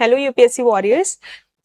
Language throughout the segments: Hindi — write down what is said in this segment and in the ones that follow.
Hello UPSC warriors,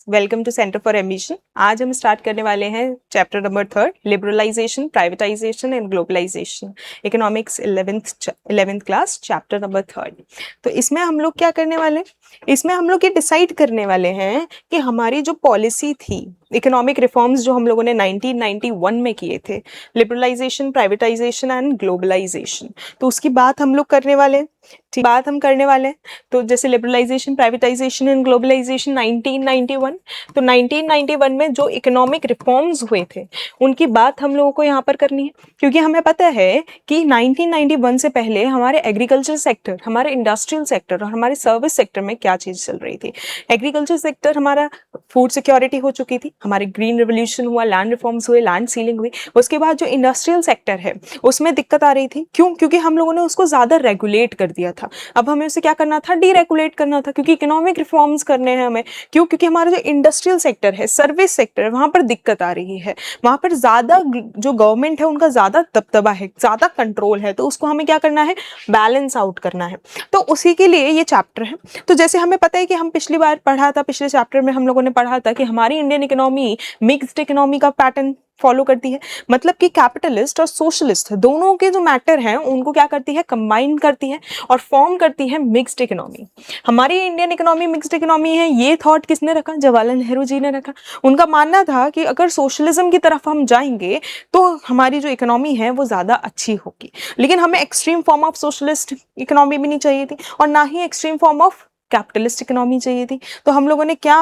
welcome to centre for ambition. आज हम स्टार्ट करने वाले हैं chapter number 3, liberalisation, privatisation and globalisation, economics 11th class, chapter number 3। तो इसमें हम लोग क्या करने वाले हैं? इसमें हम लोग ये डिसाइड करने वाले हैं कि हमारी जो पॉलिसी थी, इकोनॉमिक रिफॉर्म्स जो हम लोगों ने 1991 में किए थे, लिबरलाइजेशन, प्राइवेटाइजेशन एंड ग्लोबलाइजेशन, तो उसकी बात हम लोग करने वाले हैं। ठीक, बात हम करने वाले हैं। तो जैसे लिबरलाइजेशन, प्राइवेटाइजेशन एंड ग्लोबलाइजेशन 1991, तो 1991 में जो इकोनॉमिक रिफॉर्म्स हुए थे उनकी बात हम लोगों को यहाँ पर करनी है, क्योंकि हमें पता है कि 1991 से पहले हमारे एग्रीकल्चर सेक्टर, हमारे इंडस्ट्रियल सेक्टर और हमारे सर्विस सेक्टर में क्या चीज़ चल रही थी। एग्रीकल्चर सेक्टर हमारा फूड सिक्योरिटी हो चुकी थी, हमारे ग्रीन रिवोल्यूशन हुआ, लैंड रिफॉर्म्स हुए, लैंड सीलिंग हुई। उसके बाद जो इंडस्ट्रियल सेक्टर है उसमें दिक्कत आ रही थी। क्यों? क्योंकि हम लोगों ने उसको ज़्यादा रेगुलेट कर दिया था। अब हमें उसे क्या करना था? डीरेगुलेट करना था, क्योंकि इकोनॉमिक रिफॉर्म्स करने हैं हमें। क्यों? क्योंकि हमारा जो इंडस्ट्रियल सेक्टर है, सर्विस सेक्टर है, वहाँ पर दिक्कत आ रही है। वहाँ पर ज़्यादा जो गवर्नमेंट है उनका ज़्यादा दबदबा है, ज़्यादा कंट्रोल है, तो उसको हमें क्या करना है? बैलेंस आउट करना है। तो उसी के लिए ये चैप्टर है। तो जैसे हमें पता है कि हम पिछली बार पढ़ा था, पिछले चैप्टर में हम लोगों ने पढ़ा था कि हमारी इंडियन इकोनॉमी मिक्स्ड इकोनॉमी का पैटर्न फॉलो करती है। मतलब कि कैपिटलिस्ट और सोशलिस्ट दोनों के जो मैटर हैं उनको क्या करती है? कंबाइन करती है और फॉर्म करती है मिक्स्ड इकोनॉमी। हमारी इंडियन इकोनॉमी मिक्स्ड इकोनॉमी है, ये थॉट किसने रखा? जवाहरलाल नेहरू जी ने रखा। उनका मानना था कि अगर सोशलिज्म की तरफ हम जाएंगे तो हमारी जो इकोनॉमी है वो ज़्यादा अच्छी होगी। लेकिन हमें extreme form of socialist economy भी नहीं चाहिए थी और ना ही extreme form of capitalist economy चाहिए थी। तो हम लोगों ने क्या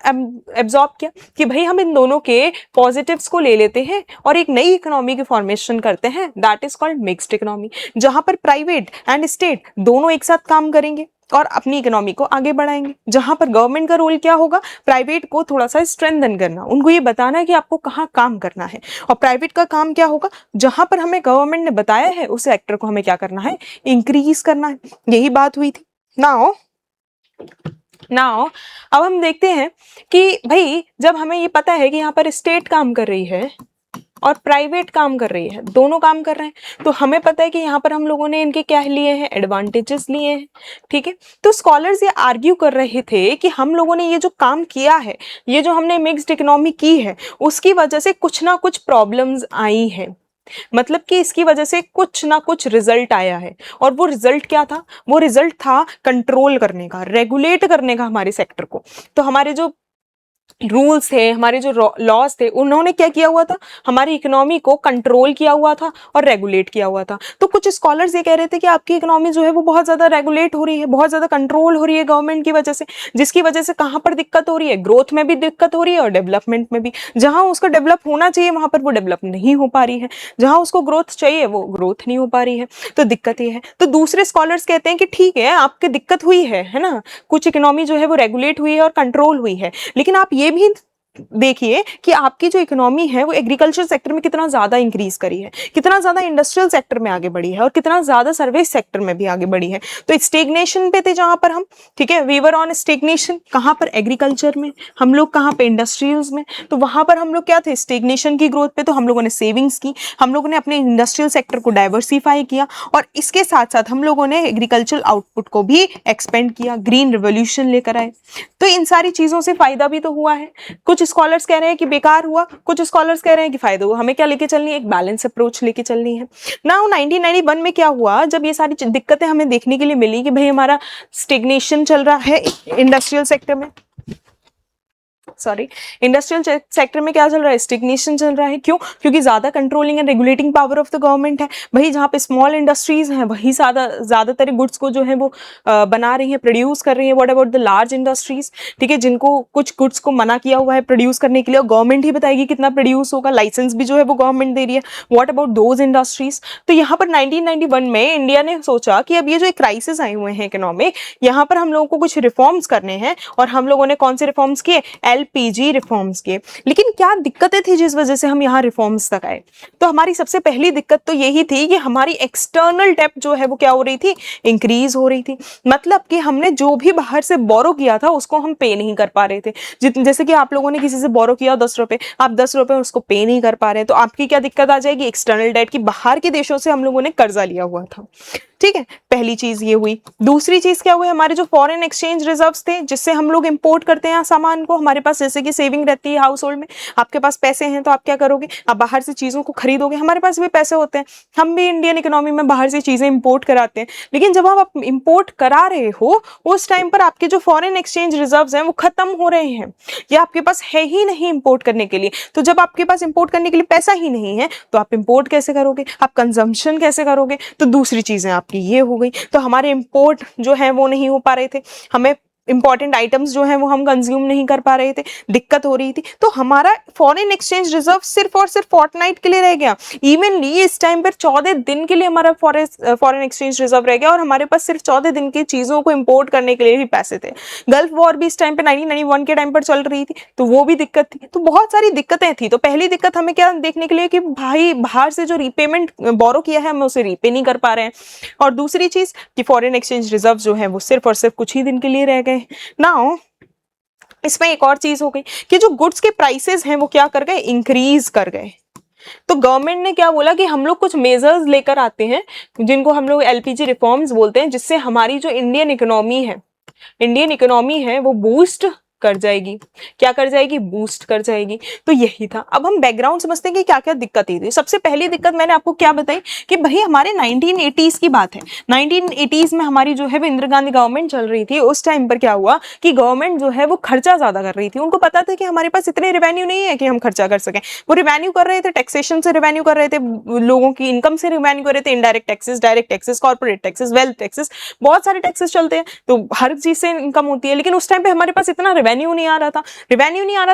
एब्जॉर्ब किया कि भाई हम इन दोनों के पॉजिटिव्स को ले लेते हैं और एक नई इकोनॉमी की फॉर्मेशन करते हैं, that is called mixed economy, जहां पर प्राइवेट एंड स्टेट दोनों एक साथ काम करेंगे और अपनी इकोनॉमी को आगे बढ़ाएंगे। जहां पर गवर्नमेंट का रोल क्या होगा? प्राइवेट को थोड़ा सा स्ट्रेंथन करना, उनको ये बताना है कि आपको कहाँ काम करना है। और प्राइवेट का काम क्या होगा? जहां पर हमें गवर्नमेंट ने बताया है उस सेक्टर को हमें क्या करना है? इंक्रीज करना है। यही बात हुई थी। नाउ अब हम देखते हैं कि भाई जब हमें ये पता है कि यहाँ पर स्टेट काम कर रही है और प्राइवेट काम कर रही है, दोनों काम कर रहे हैं, तो हमें पता है कि यहाँ पर हम लोगों ने इनके क्या लिए हैं? एडवांटेजेस लिए हैं। ठीक है, तो स्कॉलर्स ये आर्ग्यू कर रहे थे कि हम लोगों ने ये जो काम किया है, ये जो हमने मिक्स्ड इकोनॉमी की है, उसकी वजह से कुछ ना कुछ प्रॉब्लम्स आई हैं। मतलब कि इसकी वजह से कुछ ना कुछ रिजल्ट आया है। और वो रिजल्ट क्या था? वो रिजल्ट था कंट्रोल करने का, रेगुलेट करने का हमारे सेक्टर को। तो हमारे जो रूल्स थे, हमारे जो लॉज थे, उन्होंने क्या किया हुआ था? हमारी इकोनॉमी को कंट्रोल किया हुआ था और रेगुलेट किया हुआ था। तो कुछ स्कॉलर्स ये कह रहे थे कि आपकी इकोनॉमी जो है वो बहुत ज़्यादा रेगुलेट हो रही है, बहुत ज़्यादा कंट्रोल हो रही है गवर्नमेंट की वजह से, जिसकी वजह से कहाँ पर दिक्कत हो रही है? ग्रोथ में भी दिक्कत हो रही है और डेवलपमेंट में भी। जहाँ उसका डेवलप होना चाहिए वहाँ पर वो डेवलप नहीं हो पा रही है, जहाँ उसको ग्रोथ चाहिए वो ग्रोथ नहीं हो पा रही है। तो दिक्कत ये है। तो दूसरे स्कॉलर्स कहते हैं कि ठीक है, आपकी दिक्कत हुई है ना, कुछ इकोनॉमी जो है वो रेगुलेट हुई है और कंट्रोल हुई है, लेकिन आप ये भी देखिए कि आपकी जो इकोनॉमी है वो एग्रीकल्चर सेक्टर में कितना ज्यादा इंक्रीज करी है, कितना ज्यादा इंडस्ट्रियल सेक्टर में आगे बढ़ी है और कितना ज्यादा सर्विस सेक्टर में भी आगे बढ़ी है। तो स्टेग्नेशन पे थे जहां पर हम, ठीक है, वी वर ऑन स्टेग्नेशन। कहां पर? एग्रीकल्चर में। हम लोग कहां पे? इंडस्ट्रियल्स में। तो वहां पर हम लोग क्या थे? स्टेग्नेशन की ग्रोथ पे। तो हम लोगों ने सेविंग्स की, हम लोगों ने अपने इंडस्ट्रियल सेक्टर को डाइवर्सिफाई किया और इसके साथ साथ हम लोगों ने एग्रीकल्चर आउटपुट को भी एक्सपेंड किया, ग्रीन रिवोल्यूशन लेकर आए। तो इन सारी चीजों से फायदा भी तो हुआ है। कुछ स्कॉलर्स कह रहे हैं कि बेकार हुआ, कुछ स्कॉलर्स कह रहे हैं कि फायदा हुआ। हमें क्या लेके चलनी है? एक बैलेंस अप्रोच लेके चलनी है। नाउ 1991 में क्या हुआ? जब ये सारी दिक्कतें हमें देखने के लिए मिली कि भाई हमारा स्टेग्नेशन चल रहा है इंडस्ट्रियल सेक्टर में, इंडस्ट्रियल सेक्टर में क्या चल रहा है? स्टेग्नेशन चल रहा है। क्यों? क्योंकि ज्यादा controlling and regulating power of the government है। भाई जहाँ पे स्मॉल इंडस्ट्रीज हैं वही ज्यादातर गुड्स को जो है वो बना रही है, प्रोड्यूस कर रही है। What about the large industries? ठीक है, जिनको कुछ गुड्स को मना किया हुआ है प्रोड्यूस करने के लिए और गवर्नमेंट ही बताएगी कितना प्रोड्यूस होगा, लाइसेंस भी जो है वो गवर्नमेंट दे रही है। What about those industries? तो यहाँ पर 1991 में इंडिया ने सोचा कि अब ये जो क्राइसिस आए हुए हैं इकोनॉमिक, यहाँ पर हम लोगों को कुछ रिफॉर्म्स करने हैं। और हम लोगों ने कौन से रिफॉर्म्स किए? एलपीजी रिफॉर्म्स किए। लेकिन क्या दिक्कतें थी जिस वजह से हम यहाँ रिफॉर्म्स तक आए? तो हमारी सबसे पहली दिक्कत तो यही थी कि हमारी एक्सटर्नल डेब्ट जो है वो क्या हो रही थी? इंक्रीज हो रही थी। मतलब कि हमने जो भी बाहर से बोरो किया था उसको हम पे नहीं कर पा रहे थे। जैसे कि आप लोगों ने किसी से बोरो किया 10 रुपए, आप 10 रुपए उसको पे नहीं कर पा रहे, तो आपकी क्या दिक्कत आ जाएगी? एक्सटर्नल डेट की। बाहर के देशों से हम लोगों ने कर्जा लिया हुआ था। ठीक है, पहली चीज ये हुई। दूसरी चीज क्या हुई, हमारे जो फॉरेन एक्सचेंज रिजर्व्स थे जिससे हम लोग इंपोर्ट करते हैं सामान को, हमारे पास जैसे कि सेविंग रहती है हाउस होल्ड में, आपके पास पैसे हैं तो आप क्या करोगे, आप बाहर से चीजों को खरीदोगे, हमारे पास भी पैसे होते हैं, हम भी इंडियन इकोनॉमी में बाहर से चीजें इंपोर्ट कराते हैं। लेकिन जब आप इंपोर्ट करा रहे हो उस टाइम पर आपके जो फॉरेन एक्सचेंज रिजर्व्स हैं वो खत्म हो रहे हैं, या आपके पास है ही नहीं इंपोर्ट करने के लिए। तो जब आपके पास इंपोर्ट करने के लिए पैसा ही नहीं है तो आप इंपोर्ट कैसे करोगे, आप कंजम्पशन कैसे करोगे। तो दूसरी चीजें आपकी ये हो गई, तो हमारे इंपोर्ट जो है वो नहीं हो पा रहे थे, हमें इंपॉर्टेंट आइटम्स जो है वो हम कंज्यूम नहीं कर पा रहे थे, दिक्कत हो रही थी। तो हमारा फॉरेन एक्सचेंज रिजर्व सिर्फ और सिर्फ फोर्टनाइट के लिए रह गया। इवनली इस टाइम पर 14 दिन के लिए हमारा फॉरेन एक्सचेंज रिजर्व रह गया और हमारे पास सिर्फ 14 दिन की चीजों को इंपोर्ट करने के लिए ही पैसे थे। गल्फ वॉर भी इस टाइम पे 1991 के टाइम पर चल रही थी, तो वो भी दिक्कत थी। तो बहुत सारी दिक्कतें थी। तो पहली दिक्कत हमें क्या देखने के लिए कि भाई बाहर से जो रीपेमेंट बोरो किया है हम उसे रीपे नहीं कर पा रहे हैं, और दूसरी चीज कि फॉरेन एक्सचेंज रिजर्व जो है वो सिर्फ और सिर्फ कुछ ही दिन के लिए रह गए। नाउ इसमें एक और चीज हो गई कि जो गुड्स के प्राइसेस हैं वो क्या कर गए, इंक्रीज कर गए। तो गवर्नमेंट ने क्या बोला कि हम लोग कुछ मेजर्स लेकर आते हैं जिनको हम लोग एलपीजी रिफॉर्म्स बोलते हैं, जिससे हमारी जो इंडियन इकोनॉमी है वो बूस्ट कर जाएगी। क्या कर जाएगी, बूस्ट कर जाएगी। तो यही था। अब हम बैकग्राउंड समझते हैं कि क्या क्या दिक्कत थी। सबसे पहली दिक्कत मैंने आपको क्या बताई कि भाई हमारे 1980s की बात है। 1980s में हमारी जो है वो इंदिरा गांधी गवर्नमेंट चल रही थी। उस टाइम पर क्या हुआ कि गवर्नमेंट जो है वो खर्चा ज्यादा कर रही थी। उनको पता था कि हमारे पास इतने रेवेन्यू नहीं है कि हम खर्चा कर सकें। वो रेवेन्यू कर रहे थे, टैक्सेशन से रेवेन्यू कर रहे थे, लोगों की इनकम से रेवेन्यू कर रहे थे, indirect taxes, direct taxes, corporate taxes, wealth taxes, बहुत सारे टैक्सेस चलते हैं। तो हर चीज से इनकम होती है। लेकिन उस टाइम पे हमारे पास इतना रेवेन्यू नहीं आ रहा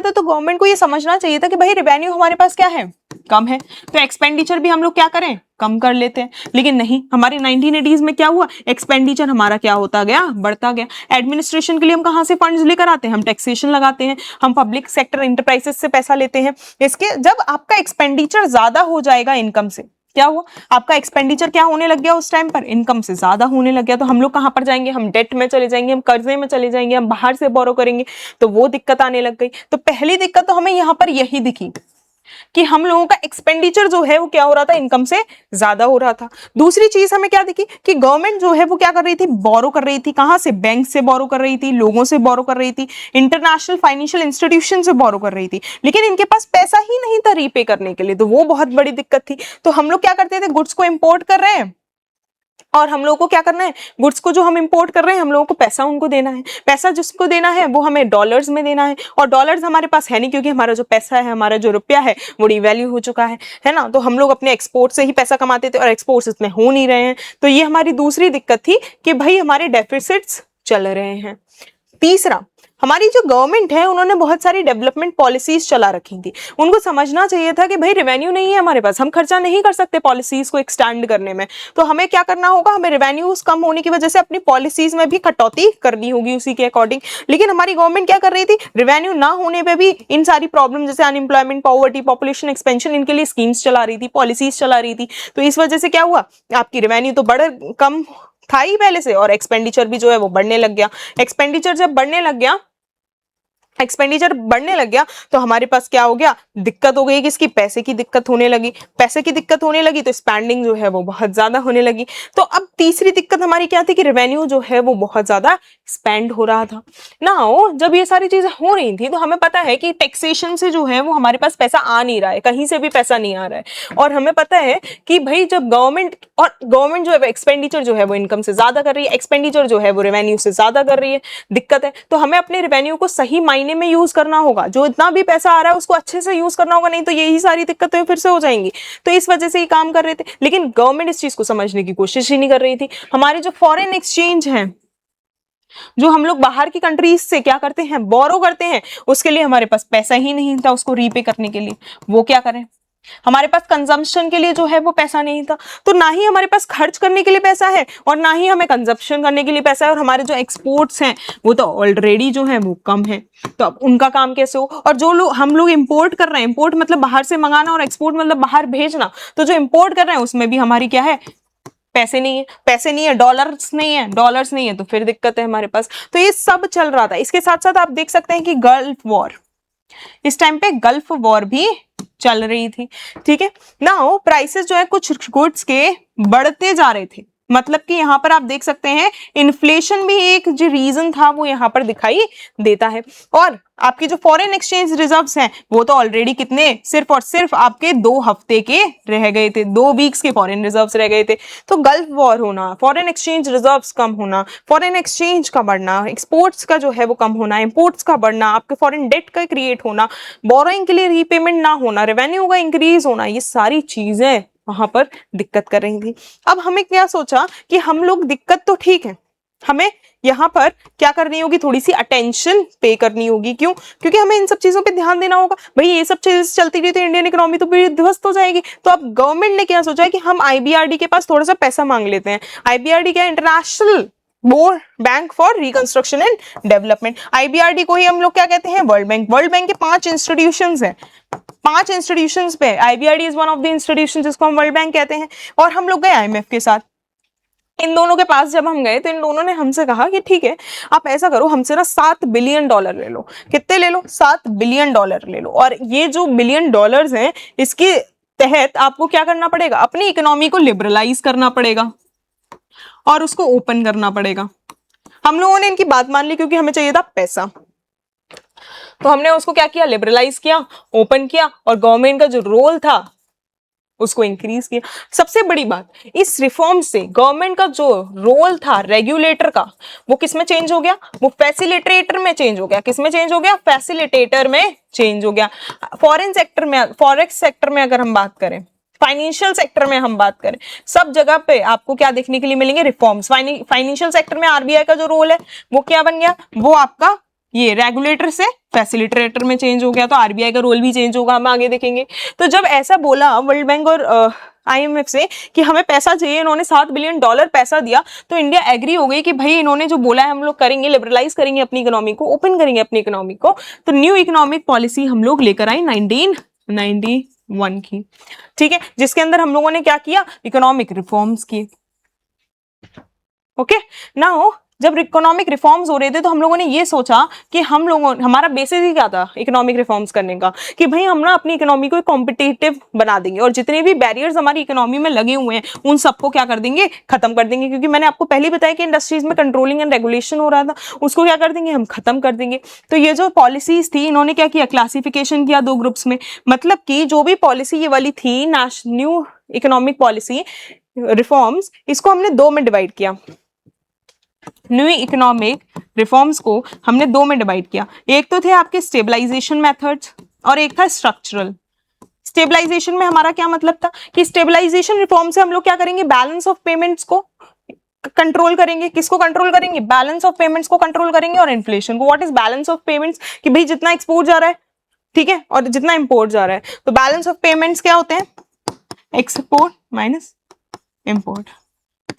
था। तो गवर्नमेंट को ये समझना चाहिए था कि भाई रेवेन्यू हमारे पास क्या है, कम है, तो एक्सपेंडिचर भी हम लोग क्या करें, कम कर लेते हैं। लेकिन नहीं, हमारे 1980s में क्या हुआ, एक्सपेंडिचर हमारा क्या होता गया, बढ़ता गया। एडमिनिस्ट्रेशन के लिए हम कहां से फंड्स लेकर आते हैं, हम टैक्सेशन लगाते हैं, हम पब्लिक सेक्टर इंटरप्राइजेस से पैसा लेते हैं। इसके जब आपका एक्सपेंडिचर ज्यादा हो जाएगा इनकम से, क्या हुआ, आपका एक्सपेंडिचर क्या होने लग गया उस टाइम पर, इनकम से ज्यादा होने लग गया। तो हम लोग कहां पर जाएंगे, हम डेट में चले जाएंगे, हम कर्जे में चले जाएंगे, हम बाहर से बोरो करेंगे। तो वो दिक्कत आने लग गई। तो पहली दिक्कत तो हमें यहां पर यही दिखी कि हम लोगों का एक्सपेंडिचर जो है वो क्या हो रहा था, इनकम से ज्यादा हो रहा था। दूसरी चीज हमें क्या दिखी कि गवर्नमेंट जो है वो क्या कर रही थी, बोरो कर रही थी। कहां से, बैंक से बोरो कर रही थी, लोगों से बोरो कर रही थी, इंटरनेशनल फाइनेंशियल इंस्टीट्यूशन से बोरो कर रही थी। लेकिन इनके पास पैसा ही नहीं था रीपे करने के लिए। तो वो बहुत बड़ी दिक्कत थी। तो हम लोग क्या करते थे, गुड्स को इंपोर्ट कर रहे हैं और हम लोगों को क्या करना है, गुड्स को जो हम इंपोर्ट कर रहे हैं हम लोगों को पैसा उनको देना है। पैसा जिसको देना है वो हमें डॉलर्स में देना है, और डॉलर्स हमारे पास है नहीं क्योंकि हमारा जो पैसा है, हमारा जो रुपया है वो डिवैल्यू हो चुका है ना। तो हम लोग अपने एक्सपोर्ट से ही पैसा कमाते थे और एक्सपोर्ट्स इतने हो नहीं रहे हैं। तो ये हमारी दूसरी दिक्कत थी कि भाई हमारे डेफिसिट्स चल रहे हैं। तीसरा, हमारी जो गवर्नमेंट है उन्होंने बहुत सारी डेवलपमेंट पॉलिसीज चला रखी थी। उनको समझना चाहिए था कि भाई रेवेन्यू नहीं है हमारे पास, हम खर्चा नहीं कर सकते पॉलिसीज को एक्सटेंड करने में। तो हमें क्या करना होगा, हमें रेवेन्यूज कम होने की वजह से अपनी पॉलिसीज में भी कटौती करनी होगी उसी के अकॉर्डिंग। लेकिन हमारी गवर्नमेंट क्या कर रही थी, रेवेन्यू ना होने पर भी इन सारी प्रॉब्लम जैसे अनएम्प्लॉयमेंट, पॉवर्टी, पॉपुलेशन एक्सपेंशन, इनके लिए स्कीम्स चला रही थी, पॉलिसीज चला रही थी। तो इस वजह से क्या हुआ, आपकी रेवेन्यू तो कम था ही पहले से, और एक्सपेंडिचर भी जो है वो बढ़ने लग गया। एक्सपेंडिचर जब बढ़ने लग गया तो हमारे पास क्या हो गया, दिक्कत हो गई कि इसकी पैसे की दिक्कत होने लगी। तो स्पेंडिंग जो है वो बहुत ज्यादा होने लगी। तो अब तीसरी दिक्कत हमारी क्या थी कि रेवेन्यू जो है वो बहुत ज्यादा स्पेंड हो रहा था। नाउ जब ये सारी चीजें हो रही थी तो हमें पता है कि टैक्सेशन से जो है वो हमारे पास पैसा आ नहीं रहा है, कहीं से भी पैसा नहीं आ रहा है। और हमें पता है कि भाई जब गवर्नमेंट जो है एक्सपेंडिचर जो है वो इनकम से ज्यादा कर रही है, एक्सपेंडिचर जो है वो रेवेन्यू से ज्यादा कर रही है, दिक्कत है। तो हमें अपने रेवेन्यू को सही मायने में यूज करना होगा, जो इतना भी पैसा आ रहा है उसको अच्छे से यूज करना होगा, नहीं तो यही सारी दिक्कतें फिर से हो जाएंगी। तो इस वजह से ये काम कर रहे थे। लेकिन गवर्नमेंट इस चीज को समझने की कोशिश ही नहीं कर रही थी। हमारे जो फॉरेन एक्सचेंज है, जो हम लोग बाहर की कंट्रीज से क्या करते हैं, बोरो करते हैं, उसके लिए हमारे पास पैसा ही नहीं था उसको रीपे करने के लिए। वो क्या करें, हमारे पास कंजम्पशन के लिए जो है वो पैसा नहीं था। तो ना ही हमारे पास खर्च करने के लिए पैसा है और ना ही हमें कंजम्पशन करने के लिए पैसा है। और हमारे जो एक्सपोर्ट्स हैं वो तो ऑलरेडी जो है वो कम है। तो अब उनका काम कैसे हो। और जो लोग हम लोग इंपोर्ट कर रहे हैं, इंपोर्ट मतलब बाहर से मंगाना और एक्सपोर्ट मतलब बाहर भेजना, तो जो इंपोर्ट कर रहे हैं उसमें भी हमारी क्या है, पैसे नहीं है, डॉलर्स नहीं है। तो फिर दिक्कत है हमारे पास। तो ये सब चल रहा था। इसके साथ साथ आप देख सकते हैं कि गल्फ वॉर, इस टाइम पे गल्फ वॉर भी चल रही थी। ठीक है, नाउ प्राइसेस जो है कुछ गुड्स के बढ़ते जा रहे थे, मतलब कि यहाँ पर आप देख सकते हैं इन्फ्लेशन भी एक जो रीजन था वो यहाँ पर दिखाई देता है। और आपकी जो फॉरेन एक्सचेंज रिजर्व्स हैं वो तो ऑलरेडी कितने, सिर्फ और सिर्फ आपके 2 हफ्ते के रह गए थे, 2 वीक्स के फॉरेन रिजर्व्स रह गए थे। तो गल्फ वॉर होना, फॉरेन एक्सचेंज रिजर्व्स कम होना, फॉरेन एक्सचेंज का बढ़ना, एक्सपोर्ट्स का जो है वो कम होना, इंपोर्ट्स का बढ़ना, आपके फॉरेन डेट का क्रिएट होना, बोरोइंग के लिए रीपेमेंट ना होना, रेवेन्यू का इंक्रीज होना, ये सारी चीजें वहां पर दिक्कत कर रही थी। अब हमें क्या सोचा कि हम लोग दिक्कत तो ठीक है, हमें यहाँ पर क्या करनी होगी, थोड़ी सी अटेंशन पे करनी होगी। क्यों? क्योंकि हमें इन सब चीजों पे ध्यान देना होगा। भाई ये सब चीजें चलती रही तो इंडियन इकोनॉमी तो भी ध्वस्त हो जाएगी। तो अब गवर्नमेंट ने क्या सोचा है कि हम आईबीआरडी के पास थोड़ा सा पैसा मांग लेते हैं। आईबीआरडी क्या है? International bank for reconstruction and development. IBRD को ही हम लोग क्या कहते हैं? World bank. वर्ल्ड बैंक के 5 इंस्टीट्यूशंस हैं, 5 इंस्टीट्यूशंस पे IBRD is one of the institution जिसको हम वर्ल्ड बैंक कहते हैं। और हम लोग गए आईएमएफ के साथ। इन दोनों के पास जब हम गए तो इन दोनों ने हमसे कहा कि ठीक है आप ऐसा करो, हमसे ना $7 बिलियन ले लो। कितने ले लो? $7 बिलियन ले लो। और ये जो बिलियन डॉलर्स हैं इसके तहत आपको क्या करना पड़ेगा? अपनी इकोनॉमी को लिबरलाइज करना पड़ेगा और उसको ओपन करना पड़ेगा। हम लोगों ने इनकी बात मान ली क्योंकि हमें चाहिए था पैसा। तो हमने उसको क्या किया? लिबरलाइज किया, ओपन किया और गवर्नमेंट का जो रोल था उसको इंक्रीज किया। सबसे बड़ी बात, इस रिफॉर्म से गवर्नमेंट का जो रोल था रेगुलेटर का वो किस में चेंज हो गया? वो फैसिलिटेटर में चेंज हो गया। किस में चेंज हो गया? फैसिलिटेटर में चेंज हो गया। फॉरेन सेक्टर में, फॉरेक्स सेक्टर में अगर हम बात करें, फाइनेंशियल सेक्टर में हम बात करें, सब जगह पे आपको क्या देखने के लिए मिलेंगे? रिफॉर्म्स। फाइनेंशियल सेक्टर में आरबीआई का जो रोल है वो क्या बन गया? वो आपका ये रेगुलेटर से फैसिलिटेटर में चेंज हो गया। तो आरबीआई का रोल भी चेंज होगा, हम आगे देखेंगे। तो जब ऐसा बोला वर्ल्ड बैंक और आईएमएफ से कि हमें पैसा चाहिए, इन्होंने $7 बिलियन पैसा दिया, तो इंडिया एग्री हो गई कि भाई इन्होंने जो बोला है हम लोग करेंगे, लिबरलाइज करेंगे अपनी इकोनॉमी को, ओपन करेंगे अपनी इकोनॉमी को। तो न्यू इकोनॉमिक पॉलिसी हम लोग लेकर आए 1991 की, ठीक है, जिसके अंदर हम लोगों ने क्या किया? इकोनॉमिक रिफॉर्म्स किए। ओके, नाउ जब इकोनॉमिक रिफॉर्म्स हो रहे थे तो हम लोगों ने ये सोचा कि हमारा बेसिस ही क्या था इकोनॉमिक रिफॉर्म्स करने का, कि भाई हम ना अपनी इकोनॉमी को कॉम्पिटिटिव बना देंगे और जितने भी बैरियर्स हमारी इकोनॉमी में लगे हुए हैं उन सबको क्या कर देंगे? खत्म कर देंगे। क्योंकि मैंने आपको पहले ही बताया कि इंडस्ट्रीज में कंट्रोलिंग एंड रेगुलेशन हो रहा था, उसको क्या कर देंगे? हम खत्म कर देंगे। तो ये जो पॉलिसीज थी इन्होंने क्या किया? क्लासिफिकेशन किया 2 ग्रुप्स में। मतलब कि जो भी पॉलिसी ये वाली थी न्यू इकोनॉमिक पॉलिसी रिफॉर्म्स, इसको हमने 2 में डिवाइड किया। न्यू इकोनॉमिक रिफॉर्म्स को हमने 2 में डिवाइड किया। एक तो थे आपके स्टेबलाइजेशन मेथड्स और एक था स्ट्रक्चरल। स्टेबलाइजेशन में हमारा क्या मतलब था कि स्टेबलाइजेशन रिफॉर्म से हम लोग क्या करेंगे? बैलेंस ऑफ पेमेंट्स को कंट्रोल करेंगे। किसको कंट्रोल करेंगे? बैलेंस ऑफ पेमेंट्स को कंट्रोल करेंगे और इन्फ्लेशन को। What is balance of payments? कि भाई जितना एक्सपोर्ट जा रहा है, ठीक है, और जितना इंपोर्ट जा रहा है, तो बैलेंस ऑफ पेमेंट्स क्या होते हैं? एक्सपोर्ट माइनस इंपोर्ट,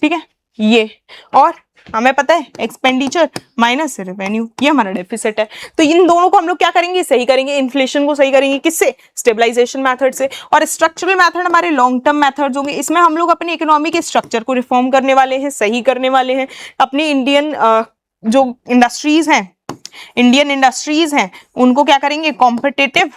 ठीक है, ये। और हमें पता है एक्सपेंडिचर माइनस रेवेन्यू, ये हमारा डेफिसिट है। तो इन दोनों को हम लोग क्या करेंगे? सही करेंगे। इन्फ्लेशन को सही करेंगे किससे? स्टेबलाइजेशन मेथड से। और स्ट्रक्चरल मेथड हमारे लॉन्ग टर्म मेथड्स होंगे। इसमें हम लोग अपनी इकोनॉमी के स्ट्रक्चर को रिफॉर्म करने वाले हैं, सही करने वाले हैं। अपनी इंडियन जो इंडस्ट्रीज हैं, इंडियन इंडस्ट्रीज हैं, उनको क्या करेंगे? कॉम्पिटिटिव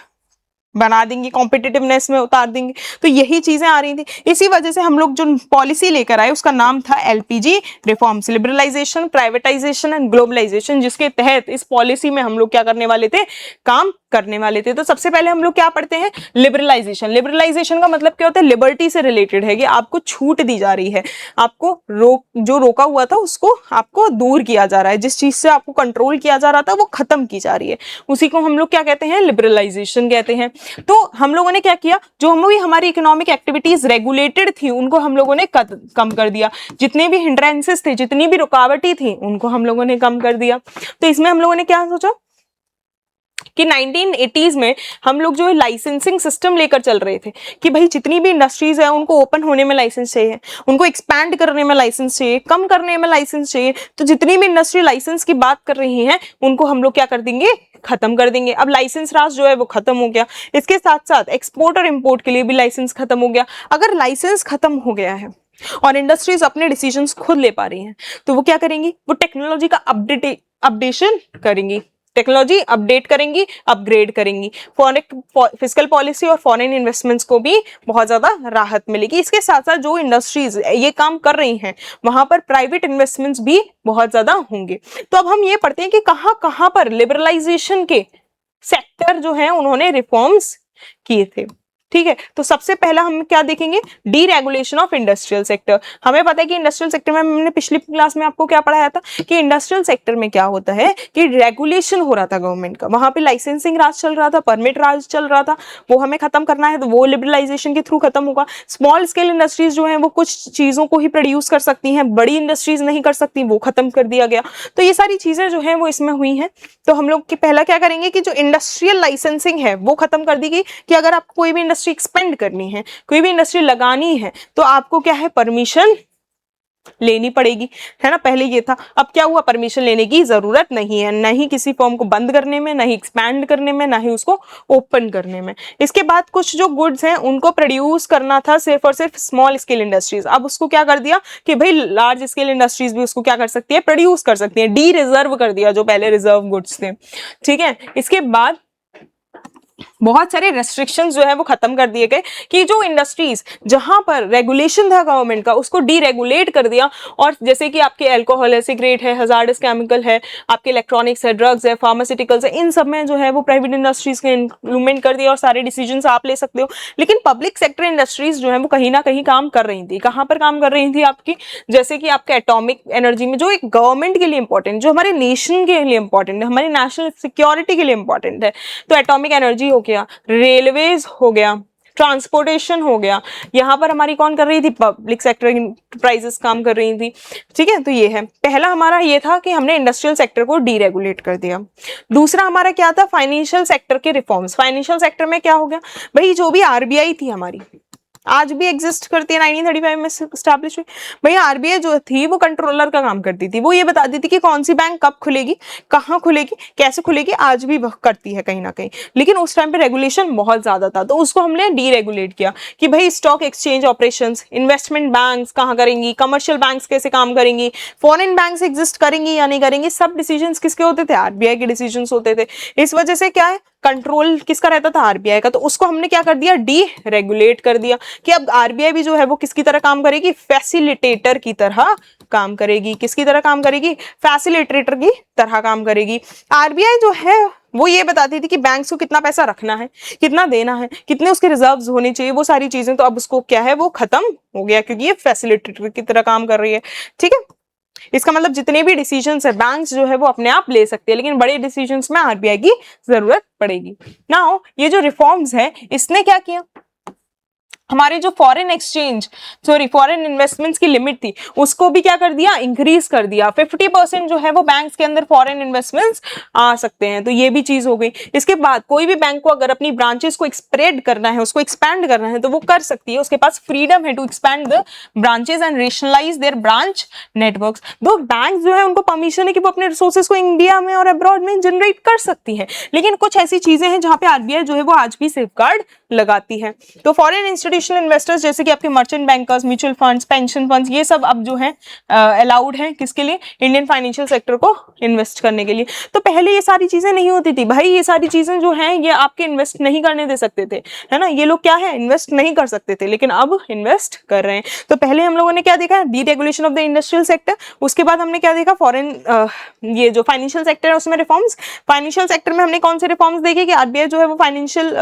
बना देंगे, कॉम्पिटिटिवनेस में उतार देंगे। तो यही चीजें आ रही थी। इसी वजह से हम लोग जो पॉलिसी लेकर आए उसका नाम था LPG reforms, liberalisation, privatisation and globalisation, जिसके तहत इस पॉलिसी में हम लोग क्या करने वाले थे? काम करने वाले थे। तो सबसे पहले हम लोग क्या पढ़ते हैं? लिबरलाइजेशन। लिबरलाइजेशन का मतलब क्या होता है? लिबर्टी से रिलेटेड है कि आपको छूट दी जा रही है, आपको जो रोका हुआ था उसको आपको दूर किया जा रहा है, जिस चीज से आपको कंट्रोल किया जा रहा था वो खत्म की जा रही है, उसी को हम लोग क्या कहते हैं? लिबरलाइजेशन कहते हैं। तो हम लोगों ने क्या किया? जो हमारी इकोनॉमिक एक्टिविटीज रेगुलेटेड थी उनको हम लोगों ने कम कर दिया। जितने भी हिंड्रेंसेस थे, जितनी भी रुकावटें थी, उनको हम लोगों ने कम कर दिया। तो इसमें हम लोगों ने क्या सोचा कि 1980s में हम लोग जो है लाइसेंसिंग सिस्टम लेकर चल रहे थे कि भाई जितनी भी इंडस्ट्रीज है उनको ओपन होने में लाइसेंस चाहिए, उनको एक्सपैंड करने में लाइसेंस चाहिए, कम करने में लाइसेंस चाहिए। तो जितनी भी इंडस्ट्री लाइसेंस की बात कर रही हैं उनको हम लोग क्या कर देंगे? खत्म कर देंगे। अब लाइसेंस राज जो है वो खत्म हो गया। इसके साथ साथ एक्सपोर्ट और इंपोर्ट के लिए भी लाइसेंस खत्म हो गया। अगर लाइसेंस खत्म हो गया है और इंडस्ट्रीज अपने डिसीजंस खुद ले पा रही हैं तो वो क्या करेंगी? वो टेक्नोलॉजी का अपडेशन करेंगी। टेक्नोलॉजी अपडेट करेंगी, अपग्रेड करेंगी। फिजिकल पॉलिसी और फॉरेन इन्वेस्टमेंट्स को भी बहुत ज्यादा राहत मिलेगी। इसके साथ साथ जो इंडस्ट्रीज ये काम कर रही हैं वहां पर प्राइवेट इन्वेस्टमेंट्स भी बहुत ज्यादा होंगे। तो अब हम ये पढ़ते हैं कि कहाँ कहाँ पर लिबरलाइजेशन के सेक्टर जो है उन्होंने रिफॉर्म्स किए थे। ठीक है, तो सबसे पहला हम क्या देखेंगे, डीरेगुलेशन ऑफ इंडस्ट्रियल सेक्टर। हमें पता है कि इंडस्ट्रियल सेक्टर में हमने पिछली क्लास में आपको क्या पढ़ाया था कि इंडस्ट्रियल सेक्टर में क्या होता है कि रेगुलेशन हो रहा था गवर्नमेंट का, वहां पे लाइसेंसिंग राज चल रहा था, परमिट राज चल रहा था, वो हमें खत्म करना है, तो वो लिबरलाइजेशन के थ्रू खत्म होगा। स्मॉल स्केल इंडस्ट्रीज जो है वो कुछ चीजों को ही प्रोड्यूस कर सकती हैं, बड़ी इंडस्ट्रीज नहीं कर सकती, वो खत्म कर दिया गया। तो ये सारी चीजें जो है वो इसमें हुई हैं। तो हम लोग पहला क्या करेंगे कि जो इंडस्ट्रियल लाइसेंसिंग है वो खत्म कर दी गई कि अगर आपको कोई भी इंडस्ट्री एक्सपेंड करनी है, कोई भी इंडस्ट्री लगानी है, तो आपको क्या है, परमिशन लेनी पड़ेगी, है ना। पहले ये था, अब क्या हुआ, परमिशन लेने की जरूरत नहीं है, न ही किसी फॉर्म को बंद करने में, न ही एक्सपैंड करने में, न ही उसको ओपन करने में। इसके बाद कुछ जो गुड्स हैं उनको प्रोड्यूस करना था सिर्फ और सिर्फ स्मॉल स्केल इंडस्ट्रीज, अब उसको क्या कर दिया कि भाई लार्ज स्केल इंडस्ट्रीज भी उसको क्या कर सकती है, प्रोड्यूस कर सकती है, डी रिजर्व कर दिया जो पहले रिजर्व गुड्स थे। ठीक है, इसके बाद बहुत सारे रेस्ट्रिक्शंस जो है वो खत्म कर दिए गए कि जो इंडस्ट्रीज जहां पर रेगुलेशन था गवर्नमेंट का उसको डीरेगुलेट कर दिया। और जैसे कि आपके अल्कोहल है, सिगरेट है, हजार्डस केमिकल है, आपके इलेक्ट्रॉनिक्स है, ड्रग्स है, फार्मास्यूटिकल्स है, इन सब में जो है वो प्राइवेट इंडस्ट्रीज के इंक्लूडमेंट कर दिया और सारे डिसीजंस आप ले सकते हो। लेकिन पब्लिक सेक्टर इंडस्ट्रीज जो है वो कहीं ना कहीं काम कर रही थी। कहां पर काम कर रही थी आपकी, जैसे कि आपके एटॉमिक एनर्जी में, जो एक गवर्नमेंट के लिए इंपॉर्टेंट, जो हमारे नेशन के लिए इंपॉर्टेंट है, हमारी नेशनल सिक्योरिटी के लिए इंपॉर्टेंट है। तो एटॉमिक एनर्जी हो गया, रेलवेज हो गया, ट्रांसपोर्टेशन हो गया, यहां पर हमारी कौन कर रही थी, पब्लिक सेक्टर इंटरप्राइजेस काम कर रही थी। ठीक है, तो ये है पहला हमारा, ये था कि हमने इंडस्ट्रियल सेक्टर को डीरेगुलेट कर दिया। दूसरा हमारा क्या था, फाइनेंशियल सेक्टर के रिफॉर्म्स। फाइनेंशियल सेक्टर में क्या हो गया भाई, जो भी आरबीआई थी हमारी, आज भी एग्जिस्ट करती है, 1935 में स्टैब्लिश हुई। भैया आरबीआई जो थी वो कंट्रोलर का काम करती थी, वो ये बताती थी कि कौन सी बैंक कब खुलेगी, कहाँ खुलेगी, कैसे खुलेगी, आज भी वह करती है कहीं ना कहीं। लेकिन उस टाइम पे रेगुलेशन बहुत ज्यादा था, तो उसको हमने डीरेगुलेट किया कि भाई stock exchange operations, investment banks कहाँ करेंगी, कमर्शियल बैंक्स कैसे काम करेंगी, फॉरेन बैंक्स एग्जिस्ट करेंगी या नहीं करेंगी, सब डिसीजन किसके होते थे, आरबीआई के डिसीजन होते थे। इस वजह से क्या है, कंट्रोल किसका रहता था, आरबीआई का। तो उसको हमने क्या कर दिया, डी रेगुलेट कर दिया कि अब आरबीआई भी जो है वो किसकी तरह काम करेगी, फैसिलिटेटर की तरह काम करेगी। किसकी तरह काम करेगी, फैसिलिटेटर की तरह काम करेगी। आरबीआई जो है वो ये बताती थी कि बैंक्स को कितना पैसा रखना है, कितना देना है, कितने उसके रिजर्व्स होने चाहिए, वो सारी चीजें। तो अब उसको क्या है, वो खत्म हो गया क्योंकि ये फैसिलिटेटर की तरह काम कर रही है। ठीक है, इसका मतलब जितने भी डिसीजंस है बैंक्स जो है वो अपने आप ले सकते हैं, लेकिन बड़े डिसीजंस में आरबीआई की जरूरत पड़ेगी। नाउ ये जो रिफॉर्म्स है इसने क्या किया, हमारे जो foreign exchange, sorry foreign investments की लिमिट थी उसको भी क्या कर दिया, इंक्रीज कर दिया। 50% जो है वो बैंक्स के अंदर फॉरेन इन्वेस्टमेंट्स आ सकते हैं, तो ये भी चीज हो गई। इसके बाद कोई भी बैंक को अगर अपनी ब्रांचेस को स्प्रेड करना है, उसको एक्सपैंड करना है, तो वो कर सकती है, उसके पास फ्रीडम है to expand the branches and rationalise their branch networks. दो बैंक जो है उनको परमिशन है कि वो अपने रिसोर्सेज को इंडिया में और अब्रॉड में जनरेट कर सकती है, लेकिन कुछ ऐसी चीजें हैं जहां पे आरबीआई जो है वो आज भी सेफगार्ड लगाती है। तो फॉरेन इंस्टीट्यूशनल इन्वेस्टर्स जैसे कि आपके merchant bankers, mutual funds, pension funds, ये सब अब जो है अलाउड है किसके लिए, इंडियन फाइनेंशियल सेक्टर को इन्वेस्ट करने के लिए। तो पहले ये सारी चीजें नहीं होती थी भाई, ये सारी चीजें जो हैं ये आपके इन्वेस्ट नहीं करने दे सकते थे, है ना। ये लोग क्या है, इन्वेस्ट नहीं कर सकते थे, लेकिन अब इन्वेस्ट कर रहे हैं। तो पहले हम लोगों ने क्या देखा, deregulation of the industrial sector. उसके बाद हमने क्या देखा, फॉरेन ये जो फाइनेंशियल सेक्टर है उसमें रिफॉर्म्स। फाइनेंशियल सेक्टर में हमने कौन से रिफॉर्म्स देखे कि आरबीआई जो है वो फाइनेंशियल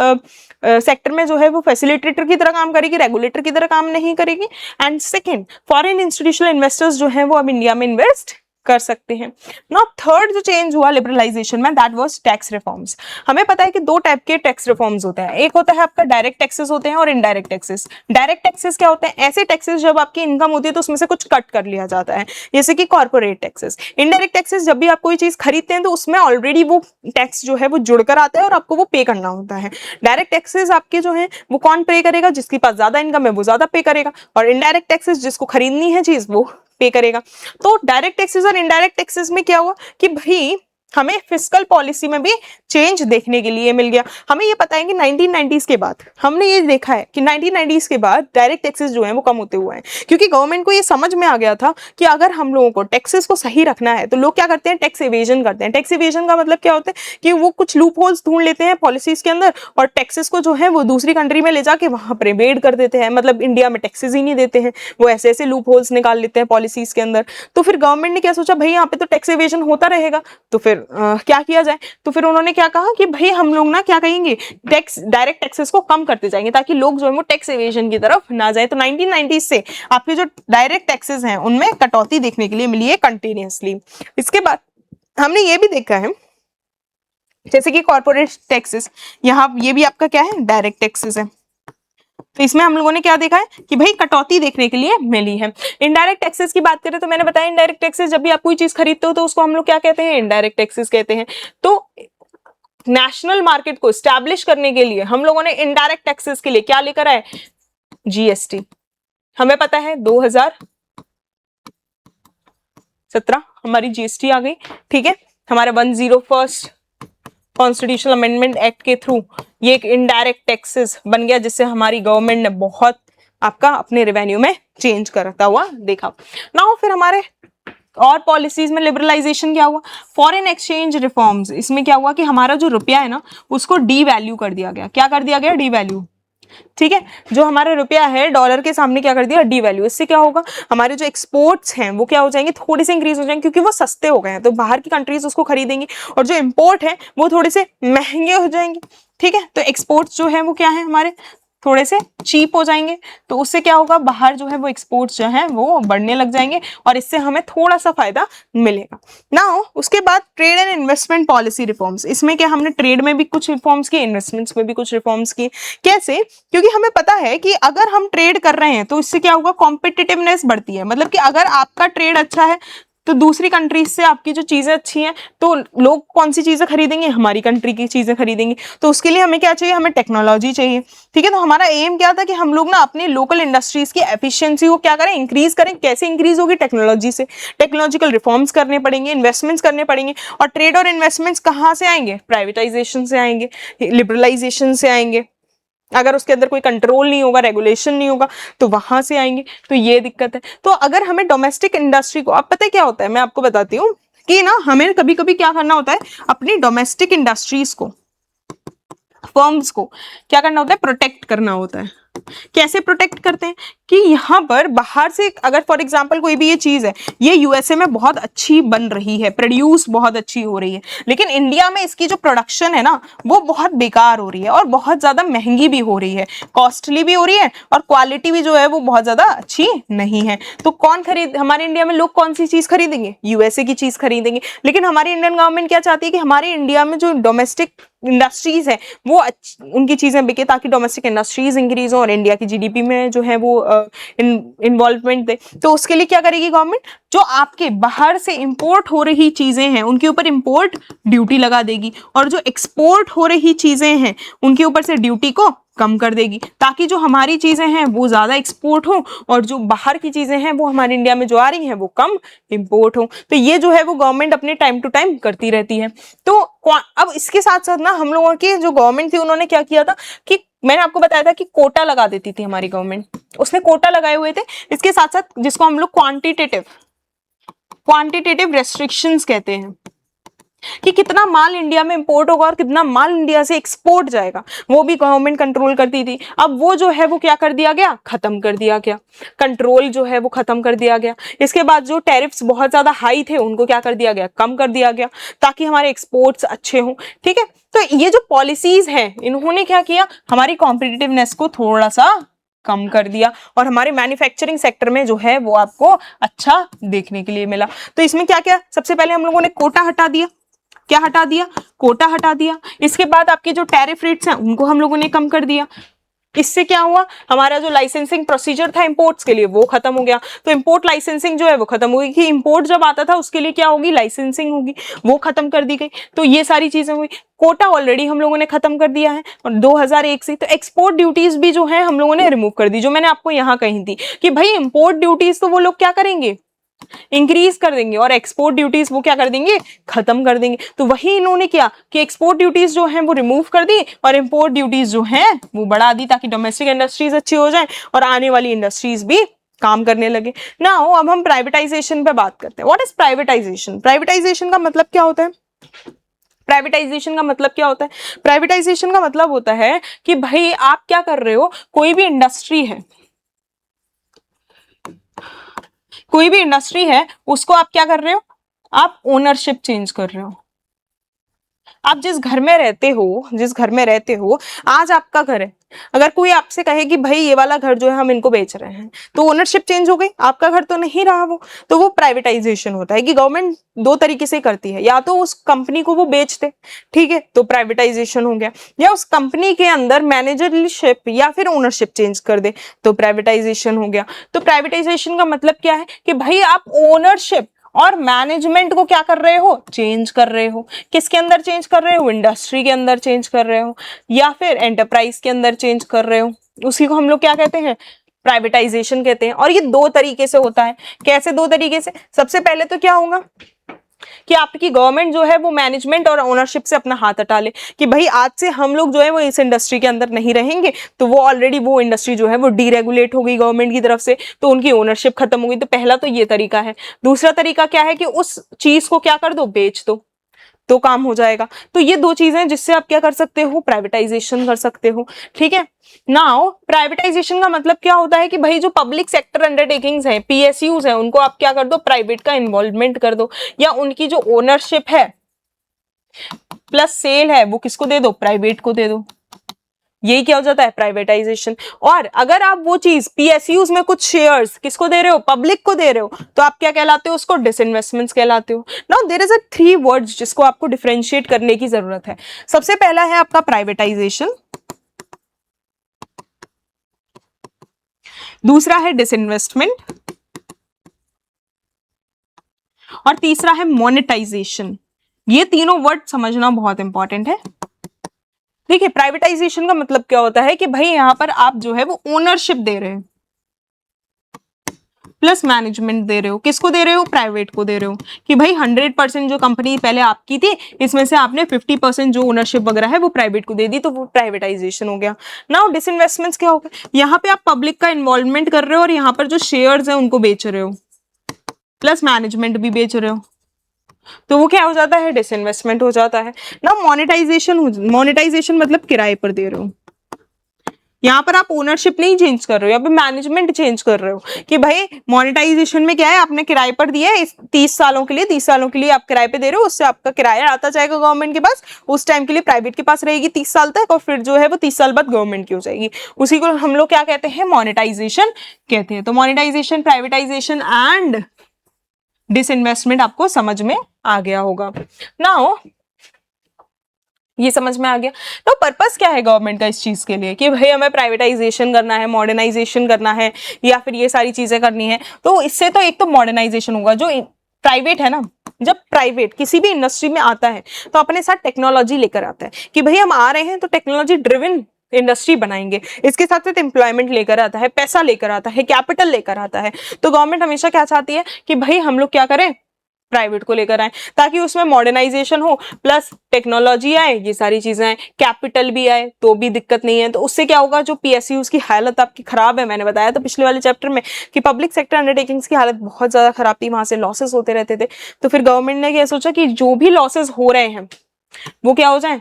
सेक्टर में जो है वो फैसिलिटेटर की तरह काम करेगी, रेगुलेटर की तरह काम नहीं करेगी। And second, foreign institutional investors जो है वो अब इंडिया में इन्वेस्ट कर सकते हैं। नाउ थर्ड जो चेंज हुआ लिबरलाइजेशन में, दैट वाज टैक्स रिफॉर्म्स। हमें पता है कि दो टाइप के टैक्स रिफॉर्म्स होते हैं, एक होता है आपका डायरेक्ट टैक्सेस होते हैं और इनडायरेक्ट टैक्सेस। डायरेक्ट टैक्सेस क्या होते हैं, ऐसे टैक्सेस जब आपकी इनकम होती है तो उसमें से कुछ कट कर लिया जाता है, जैसे कि कॉर्पोरेट टैक्सेस। इनडायरेक्ट टैक्सेस जब भी आप कोई चीज खरीदते हैं तो उसमें ऑलरेडी वो टैक्स जो है वो जुड़कर आता है और आपको वो पे करना होता है। डायरेक्ट टैक्सेस आपके जो है वो कौन पे करेगा, जिसके पास ज्यादा इनकम है वो ज्यादा पे करेगा, और इनडायरेक्ट टैक्सेस जिसको खरीदनी है चीज वो पे करेगा। तो डायरेक्ट टैक्सेस और इनडायरेक्ट टैक्सेस में क्या हुआ कि भाई हमें फिस्कल पॉलिसी में भी चेंज देखने के लिए मिल गया। हमें ये पता है कि 1990s के बाद हमने ये देखा है कि 1990s के बाद डायरेक्ट टैक्सेस जो हैं वो कम होते हुए हैं, क्योंकि गवर्नमेंट को ये समझ में आ गया था कि अगर हम लोगों को टैक्सेस को सही रखना है तो लोग क्या करते हैं, टैक्स एवेजन करते हैं। टैक्स एवेजन का मतलब क्या होता है कि वो कुछ लूप होल्स ढूंढ लेते हैं पॉलिसीज के अंदर और टैक्सेस को जो है वो दूसरी कंट्री में ले जाके वहां पर एवेड कर देते हैं, मतलब इंडिया में टैक्सेस ही नहीं देते हैं, वो ऐसे ऐसे लूप होल्स निकाल लेते हैं पॉलिसीज के अंदर। तो फिर गवर्नमेंट ने क्या सोचा, भाई यहाँ पे तो टैक्स एवेजन होता रहेगा, तो फिर क्या किया जाए। तो फिर उन्होंने क्या कहा कि भाई हम लोग ना क्या कहेंगे, टैक्स डायरेक्ट टैक्सेस को कम करते जाएंगे ताकि लोग जो है वो टैक्स एवेजन की तरफ ना जाए। तो 1990 से आपके जो डायरेक्ट टैक्सेस हैं उनमें कटौती देखने के लिए मिली है कंटिन्यूअसली। इसके बाद हमने ये भी देखा है जैसे कि कॉर्पोरेट टैक्सेस, यहाँ ये भी आपका क्या है, डायरेक्ट टैक्सेस है। तो इसमें हम लोगों ने क्या देखा है कि भाई कटौती देखने के लिए मिली है। इनडायरेक्ट टैक्सेस की बात करें तो मैंने बताया इनडायरेक्ट टैक्सेस, जब भी आप कोई चीज खरीदते हो तो उसको हम लोग क्या कहते हैं, इनडायरेक्ट टैक्सेस कहते हैं। तो नेशनल मार्केट को स्टैब्लिश करने के लिए हम लोगों ने इनडायरेक्ट टैक्सेस के लिए क्या लेकर आए, जीएसटी। हमें पता है 2017 हमारी जीएसटी आ गई, ठीक है। हमारा 101 कॉन्स्टिट्यूशनल अमेंडमेंट एक्ट के थ्रू ये एक इनडायरेक्ट टैक्सेस बन गया, जिससे हमारी गवर्नमेंट ने बहुत आपका अपने रेवेन्यू में चेंज करता हुआ देखा। नाउ फिर हमारे और पॉलिसीज में लिबरलाइजेशन क्या हुआ, फॉरेन एक्सचेंज रिफॉर्म्स। इसमें क्या हुआ कि हमारा जो रुपया है ना उसको डी वैल्यू कर दिया गया। क्या कर दिया गया, डी वैल्यू, ठीक है। जो हमारा रुपया है डॉलर के सामने क्या कर दिया, डी वैल्यू। इससे क्या होगा, हमारे जो एक्सपोर्ट्स हैं वो क्या हो जाएंगे, थोड़े से इंक्रीज हो जाएंगे, क्योंकि वो सस्ते हो गए हैं तो बाहर की कंट्रीज उसको खरीदेंगी, और जो इंपोर्ट है वो थोड़े से महंगे हो जाएंगे, ठीक है। तो एक्सपोर्ट्स जो है वो क्या है, हमारे थोड़े से चीप हो जाएंगे, तो उससे क्या होगा, बाहर जो है वो एक्सपोर्ट्स जो है वो बढ़ने लग जाएंगे और इससे हमें थोड़ा सा फायदा मिलेगा। नाउ उसके बाद trade and investment policy reforms. इसमें क्या, हमने ट्रेड में भी कुछ रिफॉर्म्स किए, इन्वेस्टमेंट्स में भी कुछ रिफॉर्म्स किए। कैसे, क्योंकि हमें पता है कि अगर हम ट्रेड कर रहे हैं तो इससे क्या होगा, कॉम्पिटिटिवनेस बढ़ती है। मतलब कि अगर आपका ट्रेड अच्छा है तो दूसरी कंट्रीज से आपकी जो चीजें अच्छी हैं तो लोग कौन सी चीजें खरीदेंगे, हमारी कंट्री की चीजें खरीदेंगे। तो उसके लिए हमें क्या चाहिए, हमें टेक्नोलॉजी चाहिए, ठीक है। तो हमारा एम क्या था कि हम लोग ना अपने लोकल इंडस्ट्रीज की एफिशिएंसी को क्या करें, इंक्रीज करें। कैसे इंक्रीज होगी, टेक्नोलॉजी से। टेक्नोलॉजिकल रिफॉर्म्स करने पड़ेंगे, इन्वेस्टमेंट्स करने पड़ेंगे, और ट्रेड और इन्वेस्टमेंट्स कहाँ से आएंगे, प्राइवेटाइजेशन से आएंगे, लिबरलाइजेशन से आएंगे। अगर उसके अंदर कोई कंट्रोल नहीं होगा, रेगुलेशन नहीं होगा, तो वहां से आएंगे। तो ये दिक्कत है। तो अगर हमें डोमेस्टिक इंडस्ट्री को, अब पता है क्या होता है, मैं आपको बताती हूँ कि ना हमें कभी कभी क्या करना होता है, अपनी डोमेस्टिक इंडस्ट्रीज को, फर्म्स को क्या करना होता है, प्रोटेक्ट करना होता है। कैसे प्रोटेक्ट करते हैं कि यहाँ पर बाहर से अगर फॉर एग्जांपल कोई भी ये चीज है, ये यूएसए में बहुत अच्छी बन रही है, प्रोड्यूस बहुत अच्छी हो रही है, लेकिन इंडिया में इसकी जो प्रोडक्शन है ना वो बहुत बेकार हो रही है और बहुत ज्यादा महंगी भी हो रही है, कॉस्टली भी हो रही है, और क्वालिटी भी जो है वो बहुत ज्यादा अच्छी नहीं है। तो कौन खरीद, हमारे इंडिया में लोग कौन सी चीज खरीदेंगे, यूएसए की चीज खरीदेंगे। लेकिन हमारी इंडियन गवर्नमेंट क्या चाहती है कि हमारे इंडिया में जो डोमेस्टिक इंडस्ट्रीज है वो उनकी चीजें बिके, ताकि डोमेस्टिक इंडस्ट्रीज इंक्रीज हो और इंडिया की जीडीपी में जो है वो इन्वॉल्वमेंट दे। तो उसके लिए क्या करेगी गवर्नमेंट, जो आपके बाहर से इंपोर्ट हो रही चीजें हैं उनके ऊपर इंपोर्ट ड्यूटी लगा देगी, और जो एक्सपोर्ट हो रही चीजें हैं उनके ऊपर से ड्यूटी को कम कर देगी, ताकि जो हमारी चीजें हैं वो ज्यादा एक्सपोर्ट हो और जो बाहर की चीजें हैं वो हमारे इंडिया में जो आ रही हैं वो कम इंपोर्ट हो। तो ये जो है वो गवर्नमेंट अपने टाइम टू टाइम करती रहती है। तो अब इसके साथ साथ ना हम लोगों की जो गवर्नमेंट थी उन्होंने क्या किया था कि मैंने आपको बताया था कि कोटा लगा देती थी हमारी गवर्नमेंट, उसने कोटा लगाए हुए थे। इसके साथ साथ जिसको हम लोग क्वांटिटेटिव रेस्ट्रिक्शंस कहते हैं कि कितना माल इंडिया में इंपोर्ट होगा और कितना माल इंडिया से एक्सपोर्ट जाएगा, वो भी गवर्नमेंट कंट्रोल करती थी। अब वो जो है वो क्या कर दिया गया, खत्म कर दिया गया, कंट्रोल जो है वो खत्म कर दिया गया। इसके बाद जो टैरिफ्स बहुत ज्यादा हाई थे उनको क्या कर दिया गया, कम कर दिया गया, ताकि हमारे एक्सपोर्ट्स अच्छे हों, ठीक है। तो ये जो पॉलिसीज हैं इन्होंने क्या किया, हमारी कॉम्पिटिटिवनेस को थोड़ा सा कम कर दिया और हमारे मैन्युफैक्चरिंग सेक्टर में जो है वो आपको अच्छा देखने के लिए मिला। तो इसमें क्या क्या, सबसे पहले हम लोगों ने कोटा हटा दिया। क्या हटा दिया, कोटा हटा दिया। इसके बाद आपके जो टैरिफ रेट्स हैं उनको हम लोगों ने कम कर दिया। इससे क्या हुआ, हमारा जो लाइसेंसिंग प्रोसीजर था इंपोर्ट्स के लिए वो खत्म हो गया। तो इंपोर्ट लाइसेंसिंग जो है वो खत्म हो गई कि इंपोर्ट जब आता था उसके लिए क्या होगी, लाइसेंसिंग होगी, वो खत्म कर दी गई। तो ये सारी चीजें हुई। कोटा ऑलरेडी हम लोगों ने खत्म कर दिया है और 2001 से। तो एक्सपोर्ट ड्यूटीज भी जो है हम लोगों ने रिमूव कर दी, जो मैंने आपको यहाँ कही थी कि भाई इंपोर्ट ड्यूटीज तो वो लोग क्या करेंगे, इंक्रीज कर देंगे, और एक्सपोर्ट ड्यूटीज वो क्या कर देंगे, खत्म कर देंगे। तो वही इन्होंने किया कि एक्सपोर्ट ड्यूटीज जो है वो रिमूव कर दी और इंपोर्ट ड्यूटीज जो है वो बढ़ा दी, ताकि डोमेस्टिक इंडस्ट्रीज अच्छी हो जाए और आने वाली इंडस्ट्रीज भी काम करने लगे। नाउ अब हम प्राइवेटाइजेशन पे बात करते हैं। What is privatisation? प्राइवेटाइजेशन का मतलब क्या होता है? प्राइवेटाइजेशन का मतलब क्या होता है? प्राइवेटाइजेशन का मतलब होता है कि भाई आप क्या कर रहे हो, कोई भी इंडस्ट्री है, कोई भी इंडस्ट्री है, उसको आप क्या कर रहे हो, आप ओनरशिप चेंज कर रहे हो। आप जिस घर में रहते हो, जिस घर में रहते हो, आज आपका घर है, अगर कोई आपसे कहे कि भाई ये वाला घर जो है हम इनको बेच रहे हैं, तो ओनरशिप चेंज हो गई, आपका घर तो नहीं रहा वो। तो वो प्राइवेटाइजेशन होता है कि गवर्नमेंट दो तरीके से करती है, या तो उस कंपनी को वो बेच दे, ठीक है, तो प्राइवेटाइजेशन हो गया, या उस कंपनी के अंदर मैनेजरशिप या फिर ओनरशिप चेंज कर दे, तो प्राइवेटाइजेशन हो गया। तो प्राइवेटाइजेशन का मतलब क्या है कि भाई आप ओनरशिप और मैनेजमेंट को क्या कर रहे हो, चेंज कर रहे हो। किसके अंदर चेंज कर रहे हो? इंडस्ट्री के अंदर चेंज कर रहे हो, या फिर एंटरप्राइज के अंदर चेंज कर रहे हो। उसी को हम लोग क्या कहते हैं, प्राइवेटाइजेशन कहते हैं। और ये दो तरीके से होता है। कैसे दो तरीके से? सबसे पहले तो क्या होगा कि आपकी गवर्नमेंट जो है वो मैनेजमेंट और ओनरशिप से अपना हाथ हटा ले कि भाई आज से हम लोग जो है वो इस इंडस्ट्री के अंदर नहीं रहेंगे, तो वो ऑलरेडी वो इंडस्ट्री जो है वो डीरेगुलेट हो गई गवर्नमेंट की तरफ से, तो उनकी ओनरशिप खत्म हो गई। तो पहला तो ये तरीका है। दूसरा तरीका क्या है कि उस चीज को क्या कर दो, बेच दो, तो काम हो जाएगा। तो ये दो चीजें जिससे आप क्या कर सकते हो, प्राइवेटाइजेशन कर सकते हो। ठीक है। नाउ प्राइवेटाइजेशन का मतलब क्या होता है कि भाई जो पब्लिक सेक्टर अंडरटेकिंग्स हैं, पीएसयूज हैं, उनको आप क्या कर दो, प्राइवेट का इन्वॉल्वमेंट कर दो, या उनकी जो ओनरशिप है प्लस सेल है वो किसको दे दो, प्राइवेट को दे दो। यही क्या हो जाता है, प्राइवेटाइजेशन। और अगर आप वो चीज पीएसयूज में कुछ शेयर्स किसको दे रहे हो, पब्लिक को दे रहे हो, तो आप क्या कहलाते हो, उसको डिसइन्वेस्टमेंट्स कहलाते हो। Now there is a three words जिसको आपको डिफरेंशिएट करने की जरूरत है। सबसे पहला है आपका प्राइवेटाइजेशन, दूसरा है डिसइन्वेस्टमेंट, और तीसरा है मोनेटाइजेशन। ये तीनों वर्ड समझना बहुत इंपॉर्टेंट है। देखिए प्राइवेटाइजेशन का मतलब क्या होता है कि भाई यहां पर आप जो है वो ओनरशिप दे रहे हैं प्लस मैनेजमेंट दे रहे हो। किसको दे रहे हो, प्राइवेट को दे रहे हो, कि भाई 100% जो कंपनी पहले आपकी थी, इसमें से आपने 50% जो ओनरशिप वगैरह है वो प्राइवेट को दे दी, तो वो प्राइवेटाइजेशन हो गया। नाउ डिसइन्वेस्टमेंट्स क्या होगा, यहाँ पे आप पब्लिक का इन्वॉल्वमेंट कर रहे हो और यहाँ पर जो शेयर्स है उनको बेच रहे हो, प्लस मैनेजमेंट भी बेच रहे हो, तो वो क्या हो जाता है, डिसइन्वेस्टमेंट हो जाता है। ना मोनेटाइजेशन, मोनेटाइजेशन मतलब किराए पर दे रहे हो। यहाँ पर आप ओनरशिप नहीं चेंज कर रहे हो, यहाँ पे मैनेजमेंट चेंज कर रहे हो कि भाई मोनेटाइजेशन में क्या है, आपने किराए पर दिया है इस 30 सालों के लिए, 30 सालों के लिए आप किराए पे दे रहे हो, उससे आपका किराया आता जाएगा गवर्नमेंट के पास, उस टाइम के लिए प्राइवेट के पास रहेगी 30 साल तक, और फिर जो है वो 30 साल बाद गवर्नमेंट की हो जाएगी। उसी को हम लोग क्या कहते हैं, मोनेटाइजेशन कहते हैं। तो मोनेटाइजेशन, प्राइवेटाइजेशन एंड डिसइन्वेस्टमेंट आपको समझ में आ गया होगा। नाउ ये समझ में आ गया। तो पर्पस क्या है गवर्नमेंट का इस चीज के लिए कि भाई हमें प्राइवेटाइजेशन करना है, मॉडर्नाइजेशन करना है, या फिर ये सारी चीजें करनी है। तो इससे तो एक तो मॉडर्नाइजेशन होगा, जो प्राइवेट है ना, जब प्राइवेट किसी भी इंडस्ट्री में आता है तो अपने साथ टेक्नोलॉजी लेकर आता है कि भाई हम आ रहे हैं तो टेक्नोलॉजी ड्रिवन इंडस्ट्री बनाएंगे। इसके साथ साथ एम्प्लॉयमेंट लेकर आता है, पैसा लेकर आता है, कैपिटल लेकर आता है। तो गवर्नमेंट हमेशा क्या चाहती है कि भाई हम लोग क्या करें, प्राइवेट को लेकर आए, ताकि उसमें मॉडर्नाइजेशन हो, प्लस टेक्नोलॉजी आए, ये सारी चीजें आए, कैपिटल भी आए, तो भी दिक्कत नहीं है। तो उससे क्या होगा, जो पीएसयूज की हालत आपकी खराब है, मैंने बताया था पिछले वाले चैप्टर में कि पब्लिक सेक्टर अंडरटेकिंग्स की हालत बहुत ज्यादा खराब थी, वहां से लॉसेस होते रहते थे। तो फिर गवर्नमेंट ने क्या सोचा कि जो भी लॉसेस हो रहे हैं वो क्या हो जाए,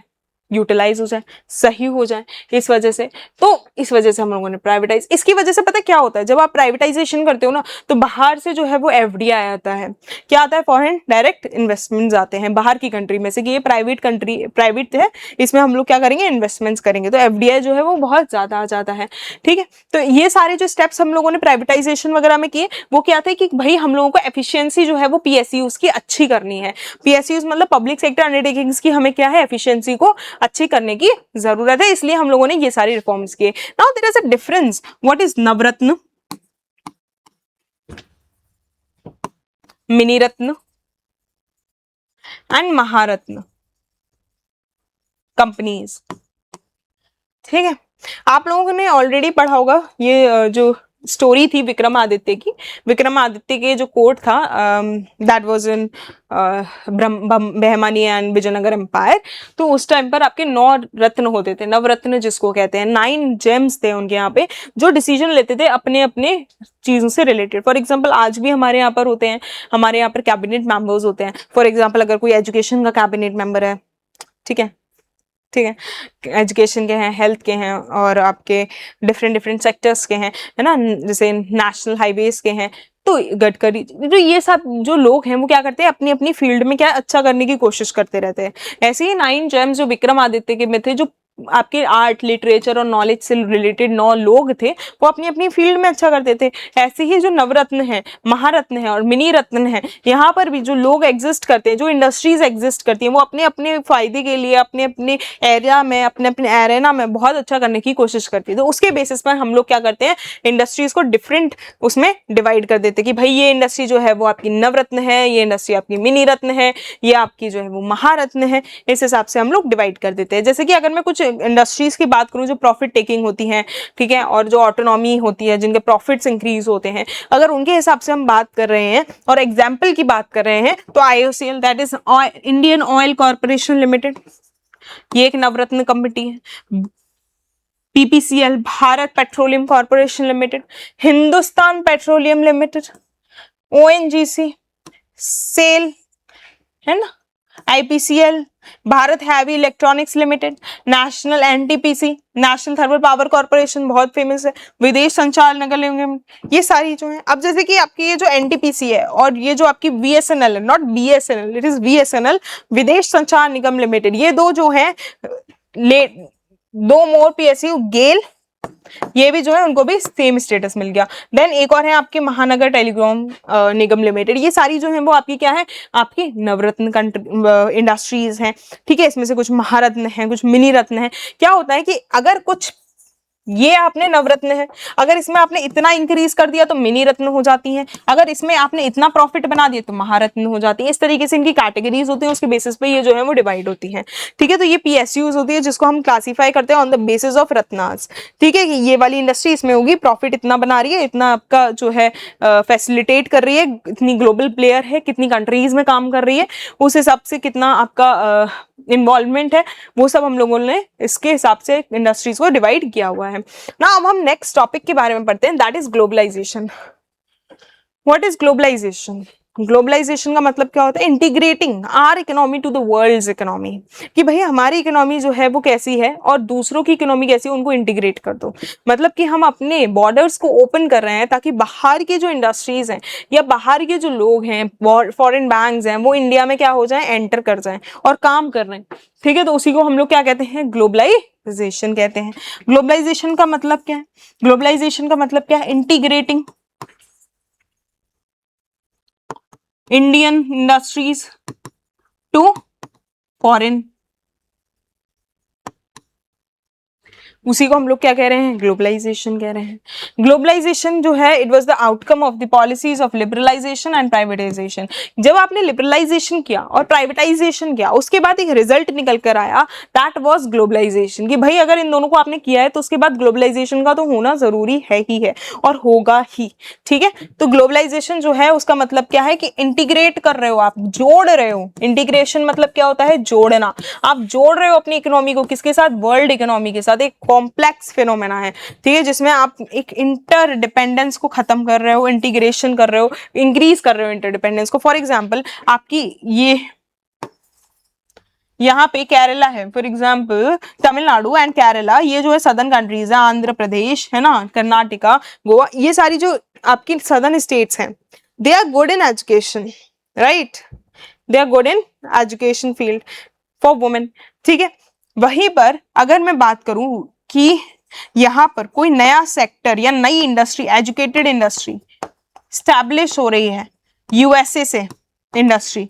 यूटिलाइज हो जाए, सही हो जाए। इस वजह से, तो इस वजह से हम लोगों ने प्राइवेटाइज, इसकी वजह से पता क्या होता है, जब आप प्राइवेटाइजेशन करते हो ना, तो बाहर से जो है वो एफडीआई आता है। क्या आता है, फॉरेन डायरेक्ट इन्वेस्टमेंट्स आते हैं बाहर की कंट्री में से, कि ये प्राइवेट कंट्री, प्राइवेट है, इसमें हम लोग क्या करेंगे, इन्वेस्टमेंट्स करेंगे, तो एफडीआई जो है वो बहुत ज्यादा आ जाता है। ठीक है। तो ये सारे जो स्टेप्स हम लोगों ने प्राइवेटाइजेशन वगैरह में किए, वो क्या थे कि भाई हम लोगों को एफिशिएंसी जो है वो पीएसयूज की अच्छी करनी है। पीएसयूज मतलब पब्लिक सेक्टर अंडरटेकिंग्स की हमें क्या है, एफिशिएंसी को अच्छी करने की जरूरत है, इसलिए हम लोगों ने ये सारी रिफॉर्म्स किए। Now there is a difference, what is Navratna, mini ratna and Maharatna companies. ठीक है। आप लोगों ने ऑलरेडी पढ़ा होगा ये जो स्टोरी थी विक्रमादित्य की। विक्रमादित्य के जो कोर्ट था that was in Bahmani and Vijayanagar empire. तो उस टाइम पर आपके 9 रत्न होते थे, नवरत्न जिसको कहते हैं, 9 जेम्स थे उनके यहाँ पे, जो डिसीजन लेते थे अपने अपने चीजों से रिलेटेड। फॉर एग्जाम्पल आज भी हमारे यहाँ पर होते हैं, हमारे यहाँ पर कैबिनेट मेंबर्स होते हैं। फॉर एग्जाम्पल अगर कोई एजुकेशन का कैबिनेट मेंबर है, ठीक है, ठीक है, एजुकेशन के हैं, हेल्थ के हैं, और आपके डिफरेंट डिफरेंट सेक्टर्स के हैं, है ना, जैसे नेशनल हाईवेज के हैं, तो गडकरी, तो ये सब जो लोग हैं वो क्या करते हैं, अपनी अपनी फील्ड में क्या अच्छा करने की कोशिश करते रहते हैं। ऐसे ही 9 जेम्स जो विक्रमादित्य के में थे, जो आपके आर्ट, लिटरेचर और नॉलेज से रिलेटेड 9 लोग थे, वो अपनी अपनी फील्ड में अच्छा करते थे। ऐसे ही जो नवरत्न है, महारत्न है और मिनी रत्न है, यहाँ पर भी जो लोग एग्जिस्ट करते हैं, जो इंडस्ट्रीज एग्जिस्ट करती हैं, वो अपने अपने फायदे के लिए अपने अपने एरिया में, अपने अपने एरेना में बहुत अच्छा करने की कोशिश करती है। तो उसके बेसिस पर हम लोग क्या करते हैं, इंडस्ट्रीज को डिफरेंट उसमें डिवाइड कर देते हैं कि भाई ये इंडस्ट्री जो है वो आपकी नवरत्न है, ये इंडस्ट्री आपकी मिनी रत्न है, ये आपकी जो है वो महारत्न है। इस हिसाब से हम लोग डिवाइड कर देते हैं। जैसे कि अगर मैं कुछ इंडस्ट्रीज की बात करूं जो प्रॉफिट टेकिंग होती हैं, ठीक है, और जो ऑटोनॉमी होती है, जिनके प्रॉफिट्स इंक्रीज होते हैं, अगर उनके हिसाब से हम बात कर रहे हैं और एग्जाम्पल की बात कर रहे हैं, तो IOCL that is Indian Oil Corporation Limited, ये एक नवरत्न कंपनी है। PPCL Bharat Petroleum Corporation Limited, Hindustan Petroleum Limited, ONGC, SAIL, है ना, IPCL Bharat Heavy Electronics Limited, National NTPC National Thermal Power Corporation बहुत फेमस है, विदेश संचार निगम निगम, ये सारी जो है। अब जैसे कि आपकी ये जो NTPC है और ये जो आपकी VSNL है, not BSNL, it is VSNL, विदेश संचार निगम लिमिटेड, ये दो जो है, ले 2 मोर PSU गेल, ये भी जो है उनको भी सेम स्टेटस मिल गया। देन एक और है आपके महानगर टेलीकॉम निगम लिमिटेड, ये सारी जो है वो आपकी क्या है, आपकी नवरत्न इंडस्ट्रीज हैं, ठीक है। इसमें से कुछ महारत्न है, कुछ मिनी रत्न है। क्या होता है कि अगर कुछ ये आपने नवरत्न है, अगर इसमें आपने इतना इंक्रीज कर दिया तो मिनी रत्न हो जाती हैं, अगर इसमें आपने इतना प्रॉफिट बना दिया तो महारत्न हो जाती है। इस तरीके से इनकी कैटेगरीज होती हैं, उसके बेसिस पे ये जो है वो डिवाइड होती हैं, ठीक है। तो ये PSUs होती है जिसको हम क्लासीफाई करते हैं on the basis of Ratnas, ठीक है, कि ये वाली इंडस्ट्री इसमें होगी, प्रॉफिट इतना बना रही है, इतना आपका जो है फैसिलिटेट कर रही है, इतनी ग्लोबल प्लेयर है, कितनी कंट्रीज में काम कर रही है, उस हिसाब से कितना आपका इन्वॉल्वमेंट है, वो सब हम लोगों ने इसके हिसाब से इंडस्ट्रीज को डिवाइड किया हुआ है ना। अब हम नेक्स्ट टॉपिक के बारे में पढ़ते हैं, that is globalisation. What is globalisation? Globalisation का मतलब क्या होता है, integrating our economy to the world's economy, कि भाई हमारी इकोनॉमी जो है वो कैसी है और दूसरों की इकोनॉमी कैसी है, उनको इंटीग्रेट कर दो। मतलब कि हम अपने बॉर्डर्स को ओपन कर रहे हैं ताकि बाहर के जो इंडस्ट्रीज हैं या बाहर के जो लोग हैं, फॉरेन बैंक्स हैं, वो इंडिया में क्या हो जाए, एंटर कर जाए और काम कर रहे हैं, ठीक है। तो उसी को हम लोग क्या कहते हैं, ग्लोबलाइजेशन कहते हैं। ग्लोबलाइजेशन का मतलब क्या है? ग्लोबलाइजेशन का मतलब क्या है, integrating Indian industries to foreign, उसी को हम लोग क्या कह रहे हैं, ग्लोबलाइजेशन कह रहे हैं। ग्लोबलाइजेशन जो है it was the outcome of the policies of liberalisation and privatisation. जब आपने लिबरलाइजेशन किया और प्राइवेटाइजेशन किया, उसके बाद एक रिजल्ट निकल कर आया, दैट वाज ग्लोबलाइजेशन, कि भाई अगर इन दोनों को आपने किया है तो उसके बाद ग्लोबलाइजेशन का तो होना जरूरी है ही है और होगा ही, ठीक है। तो ग्लोबलाइजेशन जो है उसका मतलब क्या है कि इंटीग्रेट कर रहे हो आप, जोड़ रहे हो। इंटीग्रेशन मतलब क्या होता है, जोड़ना। आप जोड़ रहे हो अपनी इकोनॉमी को किसके साथ, वर्ल्ड इकोनॉमी के साथ। एक कॉम्प्लेक्स फिनोमेना है, ठीक है, जिसमें आप एक इंटरडिपेंडेंस को खत्म कर रहे हो, इंटीग्रेशन कर रहे हो, इंक्रीज कर रहे हो इंटरडिपेंडेंस को। फॉर एग्जांपल आपकी ये यहाँ पे केरला है, for example Tamil Nadu and Kerala, ये जो है सदर्न कंट्रीज है, आंध्र प्रदेश है ना, कर्नाटका, गोवा, ये सारी जो आपकी सदर्न स्टेट्स हैं, they are good in education, right, they are good in education field for women, ठीक है। वहीं पर अगर मैं बात करूं कि यहाँ पर कोई नया सेक्टर या नई इंडस्ट्री, एजुकेटेड इंडस्ट्री स्टैब्लिश हो रही है, USA से इंडस्ट्री,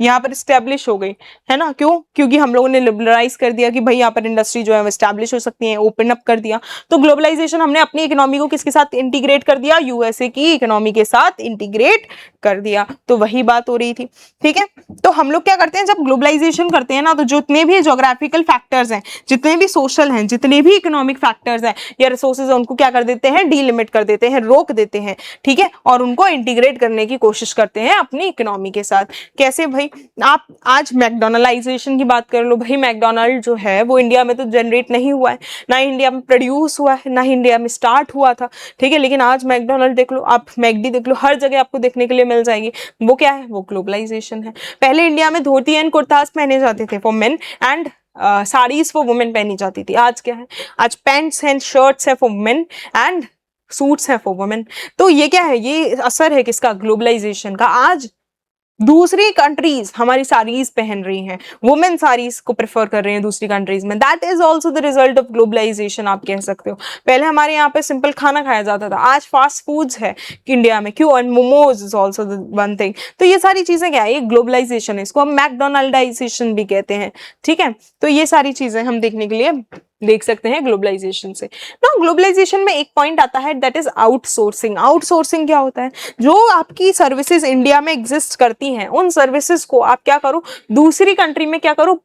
यहाँ पर स्टैब्लिश हो गई, है ना। क्यों? क्योंकि हम लोगों ने लिबरलाइज कर दिया कि भाई यहाँ पर इंडस्ट्री जो है स्टैब्लिश हो सकती है, ओपन अप कर दिया। तो ग्लोबलाइजेशन, हमने अपनी इकोनॉमी को किसके साथ इंटीग्रेट कर दिया? यूएसए की इकोनॉमी के साथ इंटीग्रेट कर दिया। तो वही बात हो रही थी, ठीक है। तो हम लोग क्या करते हैं जब ग्लोबलाइजेशन करते हैं ना, तो जितने भी जोग्राफिकल फैक्टर्स हैं, जितने भी सोशल हैं, जितने भी इकोनॉमिक फैक्टर्स हैं या रिसोर्सेज हैं, उनको क्या कर देते हैं? डीलिमिट कर देते हैं, रोक देते हैं, ठीक है। और उनको इंटीग्रेट करने की कोशिश करते हैं अपनी इकोनॉमी के साथ। कैसे भाई? आप आज मैकडोनलाइजेशन की बात कर लो, भाई मैकडोनल्ड जो है वो इंडिया में तो जनरेट नहीं हुआ है, ना इंडिया में प्रोड्यूस हुआ है, ना इंडिया में स्टार्ट हुआ था, ठीक है। लेकिन आज मैकडोनल्ड देख लो, आप मैकडी देख लो, हर जगह आपको देखने के लिए मिल जाएगी। वो क्या है? वो ग्लोबलाइजेशन है। पहले इंडिया में धोती एंड कुर्तास पहने जाते थे for main and saris for women पहनी जाती थी। आज क्या है? आज पैंट्स एंड शर्ट्स है फॉर मेन एंड सूट्स हैं फॉर वुमेन। तो ये क्या है? ये असर है किसका? ग्लोबलाइजेशन का। आज दूसरी कंट्रीज हमारी साड़ीज पहन रही हैं, वुमेन साड़ीज को प्रेफर कर रहे हैं दूसरी कंट्रीज में। That is also the result of globalisation, आप कह सकते हो। पहले हमारे यहाँ पे सिंपल खाना खाया जाता था, आज फास्ट फूड्स है इंडिया में। क्यों? And momos is also one thing. तो ये सारी चीजें क्या है? ये ग्लोबलाइजेशन है, इसको हम मैकडोनल्डाइजेशन भी कहते हैं, ठीक है। तो ये सारी चीजें हम देखने के लिए देख सकते हैं ग्लोबलाइजेशन से ना। ग्लोबलाइजेशन में एक पॉइंट आता है, दैट इज आउटसोर्सिंग। आउटसोर्सिंग क्या होता है? जो आपकी सर्विसेज इंडिया में एग्जिस्ट करती हैं, उन सर्विसेज को आप क्या करो? दूसरी कंट्री में क्या करो?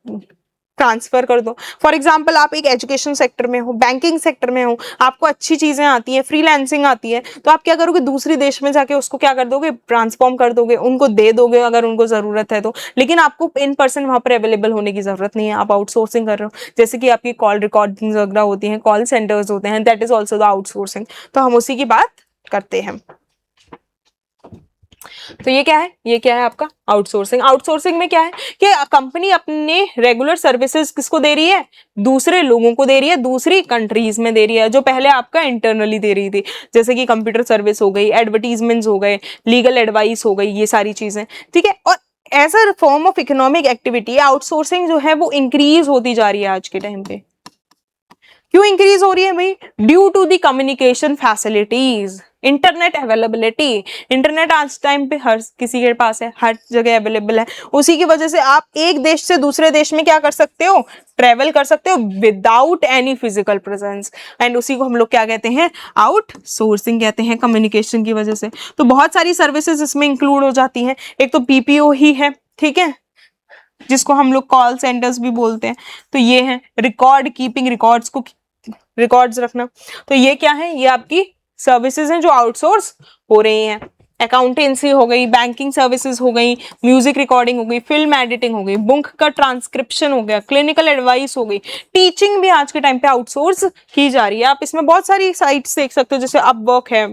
ट्रांसफर कर दो। फॉर एग्जाम्पल, आप एक एजुकेशन सेक्टर में हो, बैंकिंग सेक्टर में हो, आपको अच्छी चीजें आती है, फ्रीलांसिंग आती है, तो आप क्या करोगे? दूसरे देश में जाके उसको क्या कर दोगे? ट्रांसफॉर्म कर दोगे, उनको दे दोगे अगर उनको जरूरत है तो। लेकिन आपको इन पर्सन वहां पर अवेलेबल होने की जरूरत नहीं है, आप आउटसोर्सिंग कर रहे हो। जैसे कि आपकी कॉल रिकॉर्डिंग वगैरह होती है, कॉल सेंटर्स होते हैं, that is also the outsourcing. तो हम उसी की बात करते हैं। तो ये क्या है? ये क्या है आपका? आउटसोर्सिंग। आउटसोर्सिंग में क्या है कि कंपनी अपने रेगुलर सर्विसेज किसको दे रही है? दूसरे लोगों को दे रही है, दूसरी कंट्रीज में दे रही है, जो पहले आपका इंटरनली दे रही थी। जैसे कि कंप्यूटर सर्विस हो गई, एडवर्टीजमेंट्स हो गए, लीगल एडवाइस हो गई, ये सारी चीजें, ठीक है। और as a form of economic activity outsourcing जो है वो इंक्रीज होती जा रही है आज के टाइम पे। क्यों इंक्रीज हो रही है भाई? Due to the communication facilities, internet availability. Internet आज टाइम पे हर किसी के पास है, हर जगह अवेलेबल है। उसी की वजह से आप एक देश से दूसरे देश में क्या कर सकते हो? ट्रेवल कर सकते हो without any physical presence. And उसी को हम लोग क्या कहते हैं? आउटसोर्सिंग कहते हैं, कम्युनिकेशन की वजह से। तो बहुत सारी सर्विसेज इसमें इंक्लूड हो जाती हैं। एक तो पीपीओ ही है, ठीक है, जिसको हम लोग कॉल सेंटर्स भी बोलते हैं। तो ये है रिकॉर्ड कीपिंग, रिकॉर्ड्स को रिकॉर्ड्स रखना। तो ये क्या है? ये आपकी सर्विसेज हैं जो आउटसोर्स हो रही हैं। अकाउंटेंसी हो गई, बैंकिंग सर्विसेज हो गई, म्यूजिक रिकॉर्डिंग हो गई, फिल्म एडिटिंग हो गई, बुक का ट्रांसक्रिप्शन हो गया, क्लिनिकल एडवाइस हो गई, टीचिंग भी आज के टाइम पे आउटसोर्स की जा रही है। आप इसमें बहुत सारी साइट्स देख सकते हो, जैसे अपवर्क है,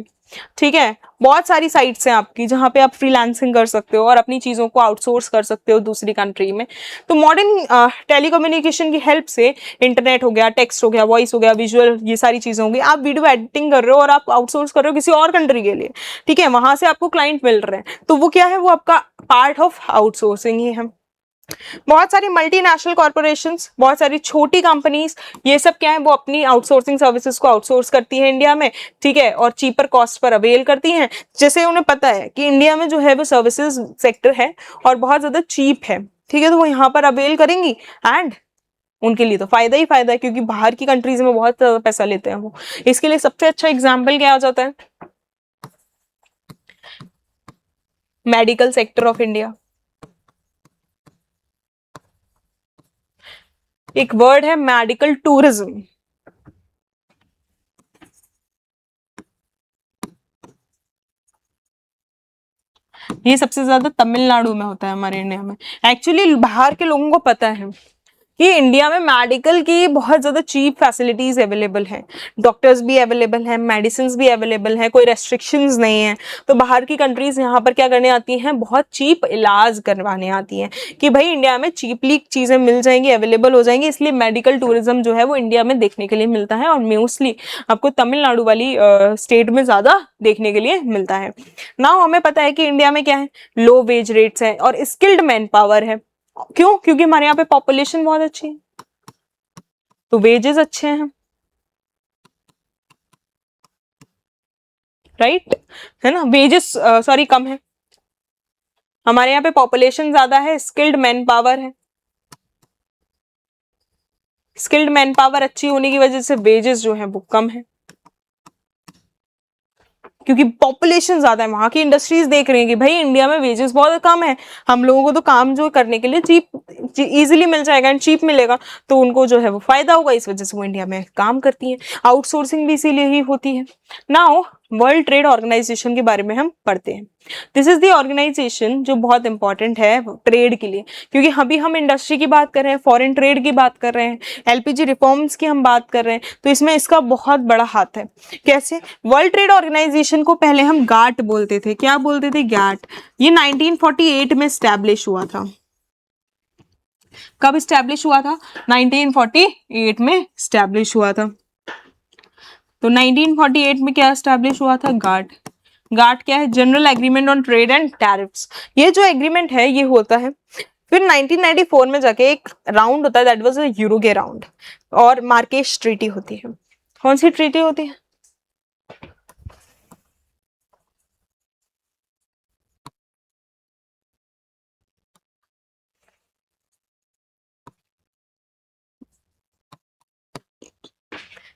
ठीक है। बहुत सारी साइट्स हैं आपकी जहां पे आप फ्रीलांसिंग कर सकते हो और अपनी चीजों को आउटसोर्स कर सकते हो दूसरी कंट्री में। तो मॉडर्न टेलीकम्युनिकेशन की हेल्प से इंटरनेट हो गया, टेक्स्ट हो गया, वॉइस हो गया, विजुअल, ये सारी चीजें होंगी। आप वीडियो एडिटिंग कर रहे हो और आप आउटसोर्स कर रहे हो किसी और कंट्री के लिए, ठीक है, वहां से आपको क्लाइंट मिल रहे हैं, तो वो क्या है? वो आपका पार्ट ऑफ आउटसोर्सिंग ही है। बहुत सारी मल्टीनेशनल कॉर्पोरेशंस, बहुत सारी छोटी कंपनीज, ये सब क्या है? वो अपनी आउटसोर्सिंग सर्विसेज को आउटसोर्स करती है इंडिया में, ठीक है, और चीपर कॉस्ट पर अवेल करती हैं। जैसे उन्हें पता है कि इंडिया में जो है वो सर्विसेज सेक्टर है और बहुत ज्यादा चीप है, ठीक है, तो वो यहाँ पर अवेल करेंगी एंड उनके लिए तो फायदा ही फायदा है, क्योंकि बाहर की कंट्रीज में बहुत ज्यादा पैसा लेते हैं वो। इसके लिए सबसे अच्छा एग्जाम्पल क्या हो जाता है? Medical sector of India. एक वर्ड है मेडिकल टूरिज्म। ये सबसे ज्यादा तमिलनाडु में होता है हमारे इंडिया में। एक्चुअली बाहर के लोगों को पता है कि इंडिया में मेडिकल की बहुत ज्यादा चीप फैसिलिटीज अवेलेबल हैं, डॉक्टर्स भी अवेलेबल हैं, मेडिसिन भी अवेलेबल हैं, कोई रेस्ट्रिक्शंस नहीं है। तो बाहर की कंट्रीज यहाँ पर क्या करने आती हैं? बहुत चीप इलाज करवाने आती हैं कि भाई इंडिया में चीपली चीजें मिल जाएंगी, अवेलेबल हो जाएंगी। इसलिए मेडिकल टूरिज्म जो है वो इंडिया में देखने के लिए मिलता है और मोस्टली आपको तमिलनाडु वाली स्टेट में ज्यादा देखने के लिए मिलता है। नाउ हमें पता है कि इंडिया में क्या है? लो वेज रेट्स है और स्किल्ड मैन पावर है। क्यों? क्योंकि हमारे यहाँ पे पॉपुलेशन बहुत अच्छी है, तो वेजेस अच्छे हैं, राइट, है ना। वेजेस सॉरी कम है, हमारे यहाँ पे पॉपुलेशन ज्यादा है, स्किल्ड मैन पावर है, स्किल्ड मैन पावर अच्छी होने की वजह से वेजेस जो है वो कम है, क्योंकि पॉपुलेशन ज्यादा है। वहां की इंडस्ट्रीज देख रही हैं कि भाई इंडिया में वेजेस बहुत कम है, हम लोगों को तो काम जो करने के लिए चीप इजीली मिल जाएगा एंड चीप मिलेगा, तो उनको जो है वो फायदा होगा, इस वजह से वो इंडिया में काम करती हैं। आउटसोर्सिंग भी इसीलिए ही होती है। नाउ वर्ल्ड ट्रेड ऑर्गेनाइजेशन के बारे में हम पढ़ते हैं। दिस इज द ऑर्गेनाइजेशन जो बहुत इंपॉर्टेंट है ट्रेड के लिए, क्योंकि अभी हम इंडस्ट्री की बात कर रहे हैं, फॉरेन ट्रेड की बात कर रहे हैं, एलपीजी रिफॉर्म्स की हम बात कर रहे हैं, तो इसमें इसका बहुत बड़ा हाथ है। कैसे? वर्ल्ड ट्रेड ऑर्गेनाइजेशन को पहले हम गाट बोलते थे। क्या बोलते थे? गैट। ये 1948 में स्टैब्लिश हुआ था। कब स्टैब्लिश हुआ था? 1948 में स्टैब्लिश हुआ था। तो 1948 में क्या स्टैब्लिश हुआ था? गाट। गाट क्या है? General agreement on trade and tariffs. ये जो एग्रीमेंट है ये होता है। फिर 1994 में जाके एक राउंड होता है, दैट वाज अ यूरोगे राउंड, और मार्केश ट्रीटी होती है। कौन सी ट्रीटी होती है?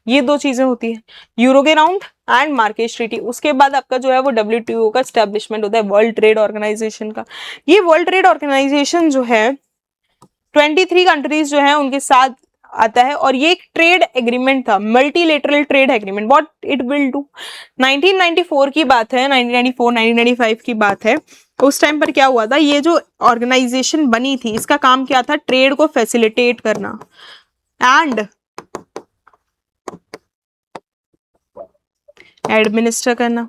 ये दो चीजें होती है, यूरोगे राउंड एंड मार्केश ट्रीटी। उसके बाद आपका जो है वो WTO का स्टैब्लिशमेंट होता है, वर्ल्ड ट्रेड ऑर्गेनाइजेशन का। ये वर्ल्ड ट्रेड ऑर्गेनाइजेशन जो है 23 कंट्रीज जो है उनके साथ आता है, और ये एक ट्रेड एग्रीमेंट था, multilateral trade agreement. What it will do? 1994 की बात है, 1994 1995 की बात है। उस टाइम पर क्या हुआ था, ये जो ऑर्गेनाइजेशन बनी थी इसका काम क्या था? ट्रेड को फैसिलिटेट करना एंड एडमिनिस्टर करना।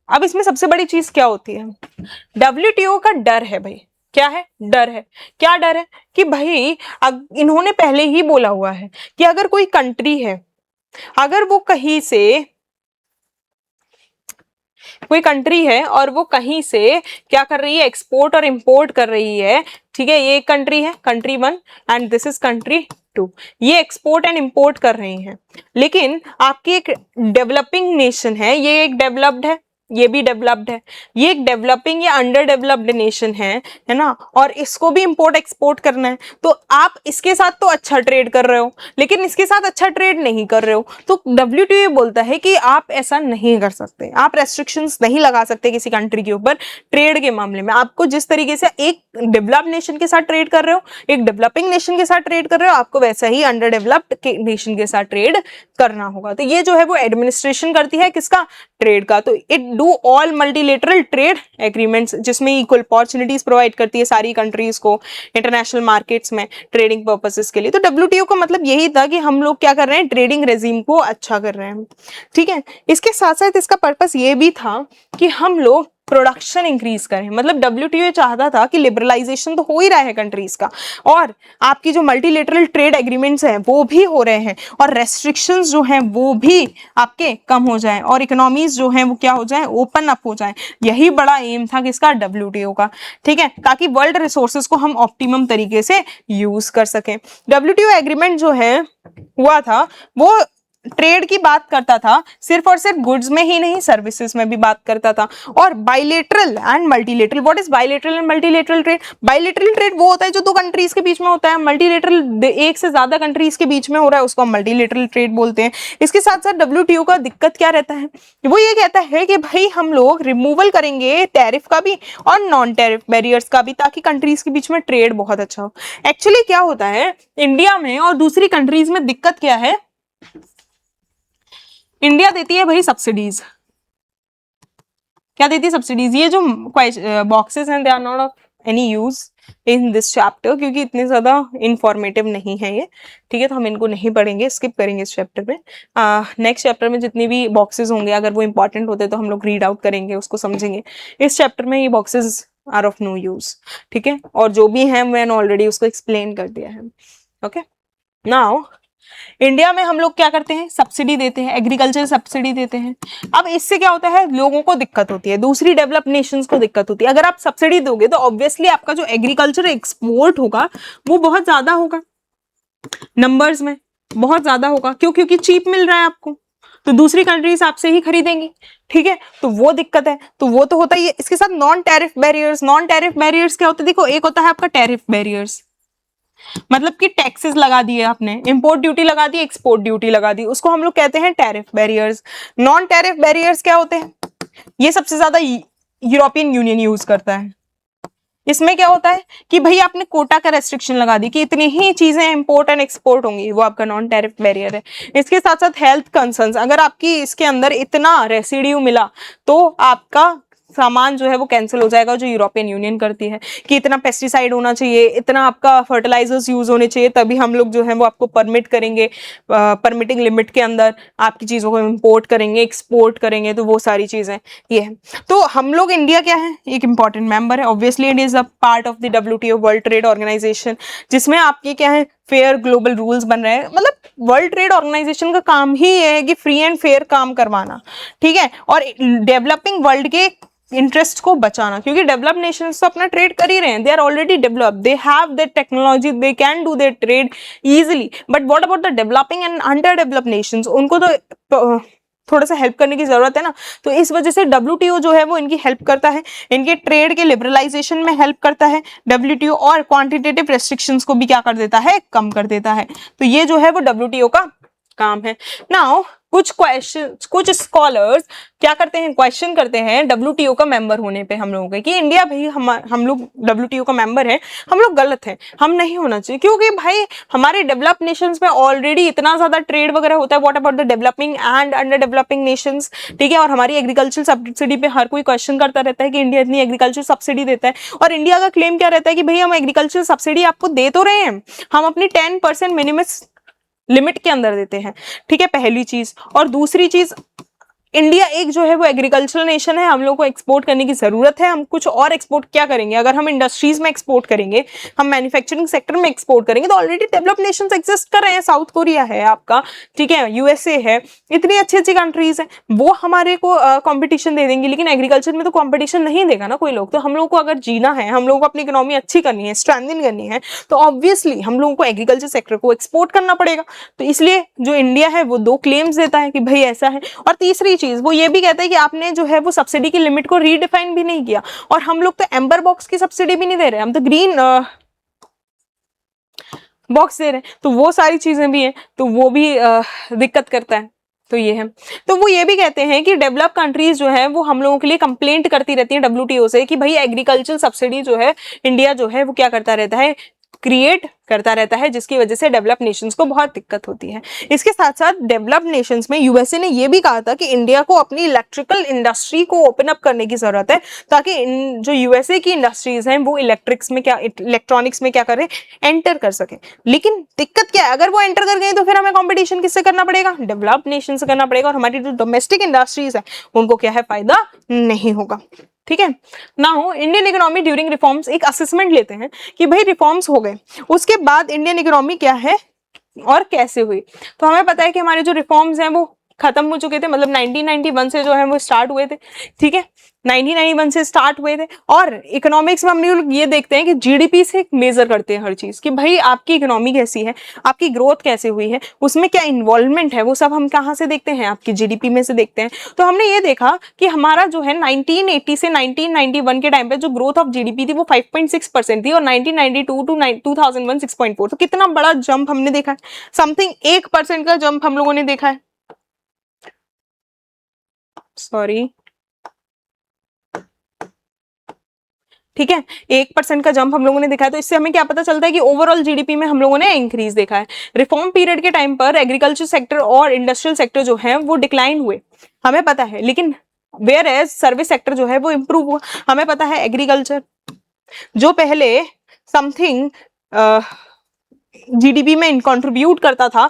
अब इसमें सबसे बड़ी चीज क्या होती है? WTO का डर है भाई। क्या है? डर है। क्या डर है? कि भाई इन्होंने पहले ही बोला हुआ है कि अगर कोई कंट्री है, अगर वो कहीं से, कोई कंट्री है और वो कहीं से क्या कर रही है? एक्सपोर्ट और इंपोर्ट कर रही है। ठीक है, ये एक कंट्री है, country 1, and this is country 2। ये एक्सपोर्ट एंड इंपोर्ट कर रही हैं, लेकिन आपकी एक डेवलपिंग नेशन है, ये एक डेवलप्ड है, ये भी डेवलप्ड है, ये एक डेवलपिंग या अंडर डेवलप्ड नेशन है ना, और इसको भी इंपोर्ट एक्सपोर्ट करना है। तो आप इसके साथ तो अच्छा ट्रेड कर रहे हो, लेकिन इसके साथ अच्छा ट्रेड नहीं कर रहे हो। तो WTO बोलता है कि आप ऐसा नहीं कर सकते, आप रेस्ट्रिक्शंस नहीं लगा सकते किसी कंट्री के ऊपर ट्रेड के मामले में। आपको जिस तरीके से एक डेवलप्ड नेशन के साथ ट्रेड कर रहे हो, एक डेवलपिंग नेशन के साथ ट्रेड कर रहे हो, आपको वैसा ही अंडर डेवलप्ड नेशन के साथ ट्रेड करना होगा। तो ये जो है वो एडमिनिस्ट्रेशन करती है किसका? ट्रेड का। तो it do all multilateral trade agreements, जिसमें इक्वल अपॉर्चुनिटीज प्रोवाइड करती है सारी कंट्रीज को इंटरनेशनल मार्केट्स में ट्रेडिंग पर्पसेस के लिए। तो WTO का मतलब यही था कि हम लोग क्या कर रहे हैं? ट्रेडिंग रेजिम को अच्छा कर रहे हैं। ठीक है, इसके साथ साथ इसका पर्पस ये भी था कि हम लोग प्रोडक्शन इंक्रीज करें। मतलब WTO चाहता था कि लिबरलाइजेशन तो हो ही रहा है कंट्रीज का, और आपकी जो मल्टीलेटरल ट्रेड एग्रीमेंट्स हैं वो भी हो रहे हैं, और रेस्ट्रिक्शंस जो हैं वो भी आपके कम हो जाएं, और इकोनॉमीज जो हैं वो क्या हो जाएं? ओपन अप हो जाएं। यही बड़ा एम था किसका? WTO का। ठीक है, ताकि वर्ल्ड रिसोर्सेज को हम ऑप्टिमम तरीके से यूज कर सकें। WTO एग्रीमेंट जो है हुआ था वो ट्रेड की बात करता था, सिर्फ और सिर्फ गुड्स में ही नहीं, सर्विसेज में भी बात करता था। और bilateral and multilateral, what is bilateral and multilateral trade? Bilateral trade वो होता है जो दो कंट्रीज के बीच में होता है, मल्टीलेटरल एक से ज्यादा कंट्रीज के बीच में हो रहा है, उसको हम मल्टीलेटरल ट्रेड बोलते हैं। इसके साथ साथ WTO का दिक्कत क्या रहता है? वो ये कहता है कि भाई हम लोग रिमूवल करेंगे टैरिफ का भी और नॉन टैरिफ बैरियर्स का भी, ताकि कंट्रीज के बीच में ट्रेड बहुत अच्छा हो। एक्चुअली क्या होता है इंडिया में और दूसरी कंट्रीज में, दिक्कत क्या है? इंडिया देती है भाई सब्सिडीज। क्या देती है? सब्सिडीज। ये जो बॉक्सेस हैं they are not of any use in this chapter, क्योंकि इतने ज्यादा इंफॉर्मेटिव नहीं है ये। ठीक है, तो हम इनको नहीं पढ़ेंगे, स्किप करेंगे इस चैप्टर में। नेक्स्ट चैप्टर में जितने भी बॉक्सेस होंगे, अगर वो इंपॉर्टेंट होते तो हम लोग रीड आउट करेंगे, उसको समझेंगे। इस चैप्टर में ये boxes are of no use. ठीक है, और जो भी है मैंने ऑलरेडी उसको एक्सप्लेन कर दिया है। ओके, नाउ इंडिया में हम लोग क्या करते हैं? सब्सिडी देते हैं, एग्रीकल्चर सब्सिडी देते हैं। अब इससे क्या होता है? लोगों को दिक्कत होती है, दूसरी डेवलप नेशंस को दिक्कत होती है। अगर आप सब्सिडी दोगे तो ऑब्वियसली आपका जो एग्रीकल्चर एक्सपोर्ट होगा वो बहुत ज्यादा होगा, नंबर्स में बहुत ज्यादा होगा। क्यों? क्योंकि चीप मिल रहा है आपको। तो दूसरी कंट्रीज आपसे ही खरीदेंगी, ठीक है, तो वो दिक्कत है, तो वो तो होता ही है। इसके साथ non tariff barriers, non tariff barriers क्या होता है, देखो एक होता है आपका टैरिफ बैरियर्स, मतलब कि टैक्सेस लगा दिए आपने, इंपोर्ट ड्यूटी लगा दी, एक्सपोर्ट ड्यूटी लगा दी, उसको हम लोग कहते हैं tariff barriers. Non tariff barriers क्या होते हैं, ये सबसे ज्यादा यूरोपियन यूनियन यूज करता है। इसमें क्या होता है कि भाई आपने कोटा का रेस्ट्रिक्शन लगा दी कि इतनी ही चीजें इंपोर्ट एंड एक्सपोर्ट होंगी, वो आपका नॉन टैरिफ बैरियर है। इसके साथ साथ हेल्थ कंसर्न्स, अगर आपकी इसके अंदर इतना रेसिड्यू मिला तो आपका सामान जो है वो कैंसिल हो जाएगा, जो यूरोपियन यूनियन करती है कि इतना पेस्टिसाइड होना चाहिए, इतना आपका फर्टिलाइजर्स यूज होने चाहिए, तभी हम लोग जो है वो आपको परमिट करेंगे, परमिटिंग लिमिट के अंदर आपकी चीजों को इंपोर्ट करेंगे, एक्सपोर्ट करेंगे, तो वो सारी चीजें ये है। तो हम लोग इंडिया क्या है, एक इंपॉर्टेंट मेंबर है, obviously it is a part of the WTO World Trade Organization, जिसमें आपके क्या है फेयर ग्लोबल रूल्स बन रहे हैं। मतलब वर्ल्ड ट्रेड ऑर्गेनाइजेशन का काम ही ये है कि फ्री एंड फेयर काम करवाना, ठीक है, और डेवलपिंग वर्ल्ड के इंटरेस्ट को बचाना, क्योंकि डेवलप नेशंस तो अपना ट्रेड कर ही रहे हैं, they are already develop, they have that technology, they can do their trade easily, but what about the developing and under develop nations, उनको तो थोड़ा सा हेल्प करने की जरूरत है ना। तो इस वजह से WTO जो है वो इनकी हेल्प करता है, इनके ट्रेड के लिबरलाइजेशन में हेल्प करता है WTO, और क्वांटिटेटिव रेस्ट्रिक्शंस को भी क्या कर देता है, कम कर देता है। तो ये जो है वो WTO का काम है। नाउ कुछ स्कॉलर्स क्या करते हैं, क्वेश्चन करते हैं WTO का मेंबर होने पे हम लोगों के, कि इंडिया भाई हम लोग WTO का मेंबर है, हम लोग गलत हैं, हम नहीं होना चाहिए, क्योंकि भाई हमारे डेवलप नेशंस में ऑलरेडी इतना ज्यादा ट्रेड वगैरह होता है। What about the developing and under developing Nations, ठीक है, और हमारी एग्रीकल्चर सब्सिडी पे हर कोई क्वेश्चन करता रहता है कि इंडिया इतनी एग्रीकल्चर सब्सिडी देता है, और इंडिया का क्लेम क्या रहता है कि भाई हम एग्रीकल्चर सब्सिडी आपको दे तो रहे हैं, हम अपनी 10% मिनिमम लिमिट के अंदर देते हैं, ठीक है, पहली चीज। और दूसरी चीज, इंडिया एक जो है वो एग्रीकल्चरल नेशन है, हम लोग को एक्सपोर्ट करने की जरूरत है। हम कुछ और एक्सपोर्ट क्या करेंगे, अगर हम इंडस्ट्रीज में एक्सपोर्ट करेंगे, हम मैन्युफैक्चरिंग सेक्टर में एक्सपोर्ट करेंगे, तो ऑलरेडी डेवलप्ड नेशंस एग्जिस्ट कर रहे हैं, साउथ कोरिया है आपका, ठीक है, USA है, इतनी अच्छी अच्छी कंट्रीज हैं, वो हमारे को कंपटीशन दे देंगी। लेकिन एग्रीकल्चर में तो कंपटीशन नहीं देगा ना कोई लोग। तो हम लोग को अगर जीना है, हम लोग को अपनी इकोनॉमी अच्छी करनी है, स्ट्रेंथन करनी है, तो ऑब्वियसली हम लोगों को एग्रीकल्चर सेक्टर को एक्सपोर्ट करना पड़ेगा। तो इसलिए जो इंडिया है वो 2 क्लेम्स देता है कि भाई ऐसा है। और तीसरी चीज वो ये भी कहता है कि आपने जो है वो सब्सिडी की लिमिट को रीडिफाइन भी नहीं किया, और हम लोग तो एम्बर बॉक्स की सब्सिडी भी नहीं दे रहे, हम तो ग्रीन बॉक्स दे रहे हैं। तो वो सारी चीजें भी हैं, तो वो भी दिक्कत करता है। तो ये है, तो वो ये भी कहते हैं कि डेवलप कंट्रीज जो है वो हम लोगों के लिए कंप्लेंट करती रहती है WTO से कि भाई एग्रीकल्चर सब्सिडी जो है इंडिया जो है वो क्या करता रहता है, क्रिएट करता रहता है, जिसकी वजह से डेवलप नेशंस को बहुत दिक्कत होती है। इसके साथ साथ डेवलप नेशंस में USA ने ये भी कहा था कि इंडिया को अपनी इलेक्ट्रिकल इंडस्ट्री को ओपन अप करने की जरूरत है, ताकि जो USA की इंडस्ट्रीज हैं वो इलेक्ट्रॉनिक्स में क्या करें, एंटर कर सके। लेकिन दिक्कत क्या है, अगर वो एंटर कर गई तो फिर हमें कॉम्पिटिशन किससे करना पड़ेगा, डेवलप नेशन से करना पड़ेगा, और हमारी जो डोमेस्टिक इंडस्ट्रीज है उनको क्या है, फायदा नहीं होगा, ठीक है ना। हो इंडियन इकोनॉमी ड्यूरिंग रिफॉर्म्स, एक असेसमेंट लेते हैं कि भाई रिफॉर्म्स हो गए, उसके बाद इंडियन इकोनॉमी क्या है और कैसे हुई। तो हमें पता है कि हमारे जो रिफॉर्म्स हैं वो खत्म हो चुके थे, मतलब 1991 से जो है वो स्टार्ट हुए थे, ठीक है, 1991 से स्टार्ट हुए थे। और इकोनॉमिक्स में हम लोग ये देखते हैं कि GDP से मेजर करते हैं हर चीज, कि भाई आपकी इकोनॉमी कैसी है, आपकी ग्रोथ कैसे हुई है, उसमें क्या इन्वॉल्वमेंट है, वो सब हम कहाँ से देखते हैं, आपकी GDP में से देखते हैं। तो हमने ये देखा कि हमारा जो है 1980 से 1991 के टाइम पे जो ग्रोथ ऑफ GDP थी वो 5.6% थी, और 1992 टू 2001 6.4। तो कितना बड़ा जंप हमने देखा है, समथिंग 1% का जंप हम लोगों ने देखा है, सॉरी, ठीक है, 1% का जंप हम लोगों ने देखा है। तो इससे हमें क्या पता चलता है कि ओवरऑल GDP में हम लोगों ने इंक्रीज देखा है। रिफॉर्म पीरियड के टाइम पर एग्रीकल्चर सेक्टर और इंडस्ट्रियल सेक्टर जो है वो डिक्लाइन हुए, हमें पता है, लेकिन वेयर एज सर्विस सेक्टर जो है वो इंप्रूव हुआ। हमें पता है एग्रीकल्चर जो पहले समथिंग GDP में कंट्रीब्यूट करता था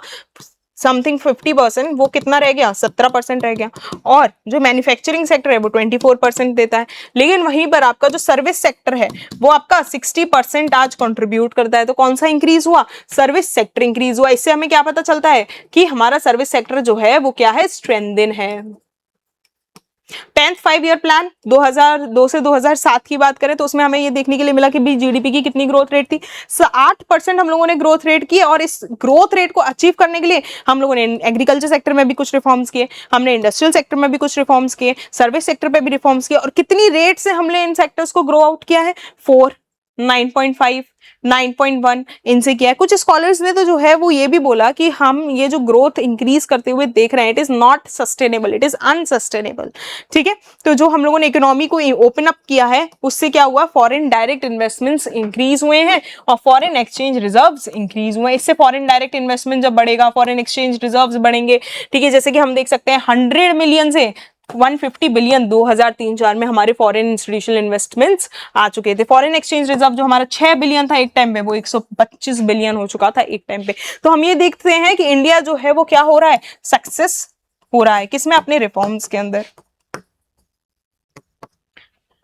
समथिंग 50%, वो कितना रह गया, 17% रह गया। और जो मैन्युफैक्चरिंग सेक्टर है वो 24% देता है। लेकिन वहीं पर आपका जो सर्विस सेक्टर है वो आपका 60% आज कंट्रीब्यूट करता है। तो कौन सा इंक्रीज हुआ, सर्विस सेक्टर इंक्रीज हुआ। इससे हमें क्या पता चलता है कि हमारा सर्विस सेक्टर जो है वो क्या है, स्ट्रेंथन है। 10th 5 ईयर प्लान 2002 से 2007 की बात करें तो उसमें हमें ये देखने के लिए मिला कि भी जीडीपी की कितनी ग्रोथ रेट थी, 8% हम लोगों ने ग्रोथ रेट की। और इस ग्रोथ रेट को अचीव करने के लिए हम लोगों ने एग्रीकल्चर सेक्टर में भी कुछ रिफॉर्म्स किए, हमने इंडस्ट्रियल सेक्टर में भी कुछ रिफॉर्म्स किए, सर्विस सेक्टर पे भी रिफॉर्म्स किए। और कितनी रेट से हमने इन सेक्टर्स को ग्रो आउट किया है? 4, 9.5, 9.1 इनसे किया है। कुछ स्कॉलर्स ने तो जो है वो ये भी बोला कि हम ये जो ग्रोथ इंक्रीज करते हुए देख रहे हैं, it is not sustainable, it is unsustainable. ठीक है, तो जो हम लोगों ने इकोनॉमी को ओपन अप किया है उससे क्या हुआ? फॉरेन डायरेक्ट इन्वेस्टमेंट्स इंक्रीज हुए हैं और फॉरेन एक्सचेंज रिजर्व्स इंक्रीज हुए हैं। इससे फॉरेन डायरेक्ट इन्वेस्टमेंट जब बढ़ेगा, फॉरेन एक्सचेंज रिजर्व्स बढ़ेंगे। ठीक है, जैसे कि हम देख सकते हैं 100 मिलियन से 150 बिलियन 2003-4 में हमारे फॉरेन इंस्टीट्यूशनल इन्वेस्टमेंट्स आ चुके थे। फॉरेन एक्सचेंज रिजर्व जो हमारा 6 बिलियन था एक टाइम पे, वो 125 बिलियन हो चुका था एक टाइम पे। तो हम ये देखते हैं कि इंडिया जो है वो क्या हो रहा है? सक्सेस हो रहा है किसमें? अपने रिफॉर्म्स के अंदर।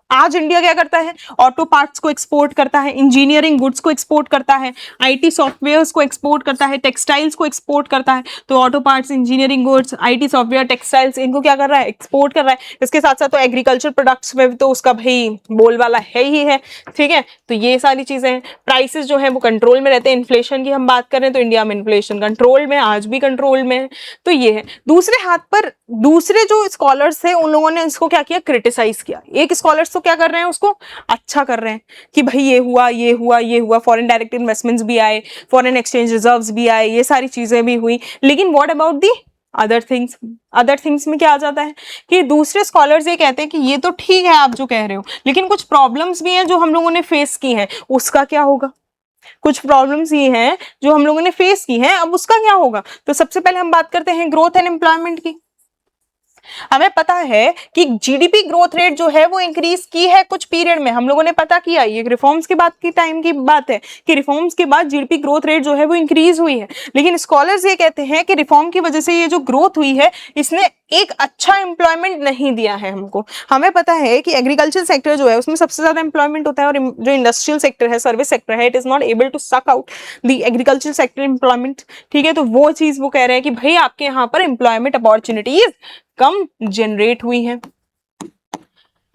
आज इंडिया क्या करता है? ऑटो पार्ट्स को एक्सपोर्ट करता है, इंजीनियरिंग गुड्स को एक्सपोर्ट करता है, आईटी सॉफ्टवेयर्स को एक्सपोर्ट करता है, टेक्सटाइल्स को एक्सपोर्ट करता है। तो auto parts, engineering goods, IT software, textiles, इनको क्या कर रहा है? एक्सपोर्ट कर रहा है। इसके साथ साथ तो एग्रीकल्चर प्रोडक्ट्स में भी तो उसका भाई बोलबाला है ही है। ठीक है, तो ये सारी चीजें हैं। प्राइसेस जो है वो कंट्रोल में रहते हैं। इन्फ्लेशन की हम बात करें तो इंडिया में इन्फ्लेशन कंट्रोल में, आज भी कंट्रोल में है। तो ये है। दूसरे हाथ पर दूसरे जो स्कॉलर्स थे उन लोगों ने इसको क्या किया? क्रिटिसाइज किया। एक स्कॉलर्स तो क्या कर रहे हैं? उसको अच्छा कर रहे हैं कि भाई ये हुआ, ये हुआ, ये हुआ, फॉरेन डायरेक्ट इन्वेस्टमेंट्स भी आए, फॉरेन एक्सचेंज रिजर्व्स भी आए, ये सारी चीजें भी हुई। लेकिन what about the other things? Other things में क्या आ जाता है कि दूसरे स्कॉलर्स ये कहते हैं कि ये तो ठीक है आप जो कह रहे हो, लेकिन कुछ प्रॉब्लम्स भी हैं जो हम लोगों ने फेस की हैं, उसका क्या होगा? कुछ प्रॉब्लम्स ये हैं जो हम लोगों ने फेस की हैं, अब उसका क्या होगा? तो सबसे पहले हम बात करते हैं ग्रोथ एंड एम्प्लॉयमेंट की। हमें पता है कि जीडीपी ग्रोथ रेट जो है वो इंक्रीज की है कुछ पीरियड में, हम लोगों ने पता किया। ये रिफॉर्म्स के बाद की टाइम की बात है कि रिफॉर्म्स के बाद जीडीपी ग्रोथ रेट जो है वो इंक्रीज हुई है। लेकिन स्कॉलर्स ये कहते हैं कि रिफॉर्म की वजह से ये जो ग्रोथ हुई है इसने एक अच्छा एम्प्लॉयमेंट नहीं दिया है हमको। हमें पता है कि एग्रीकल्चर सेक्टर जो है उसमें सबसे ज्यादा एम्प्लॉयमेंट होता है, और जो इंडस्ट्रियल सेक्टर है, सर्विस सेक्टर है, it is not able to suck out the agriculture sector employment. ठीक है, तो वो चीज वो कह रहे हैं कि भाई आपके यहाँ पर एम्प्लॉयमेंट अपॉर्चुनिटीज कम जनरेट हुई हैं।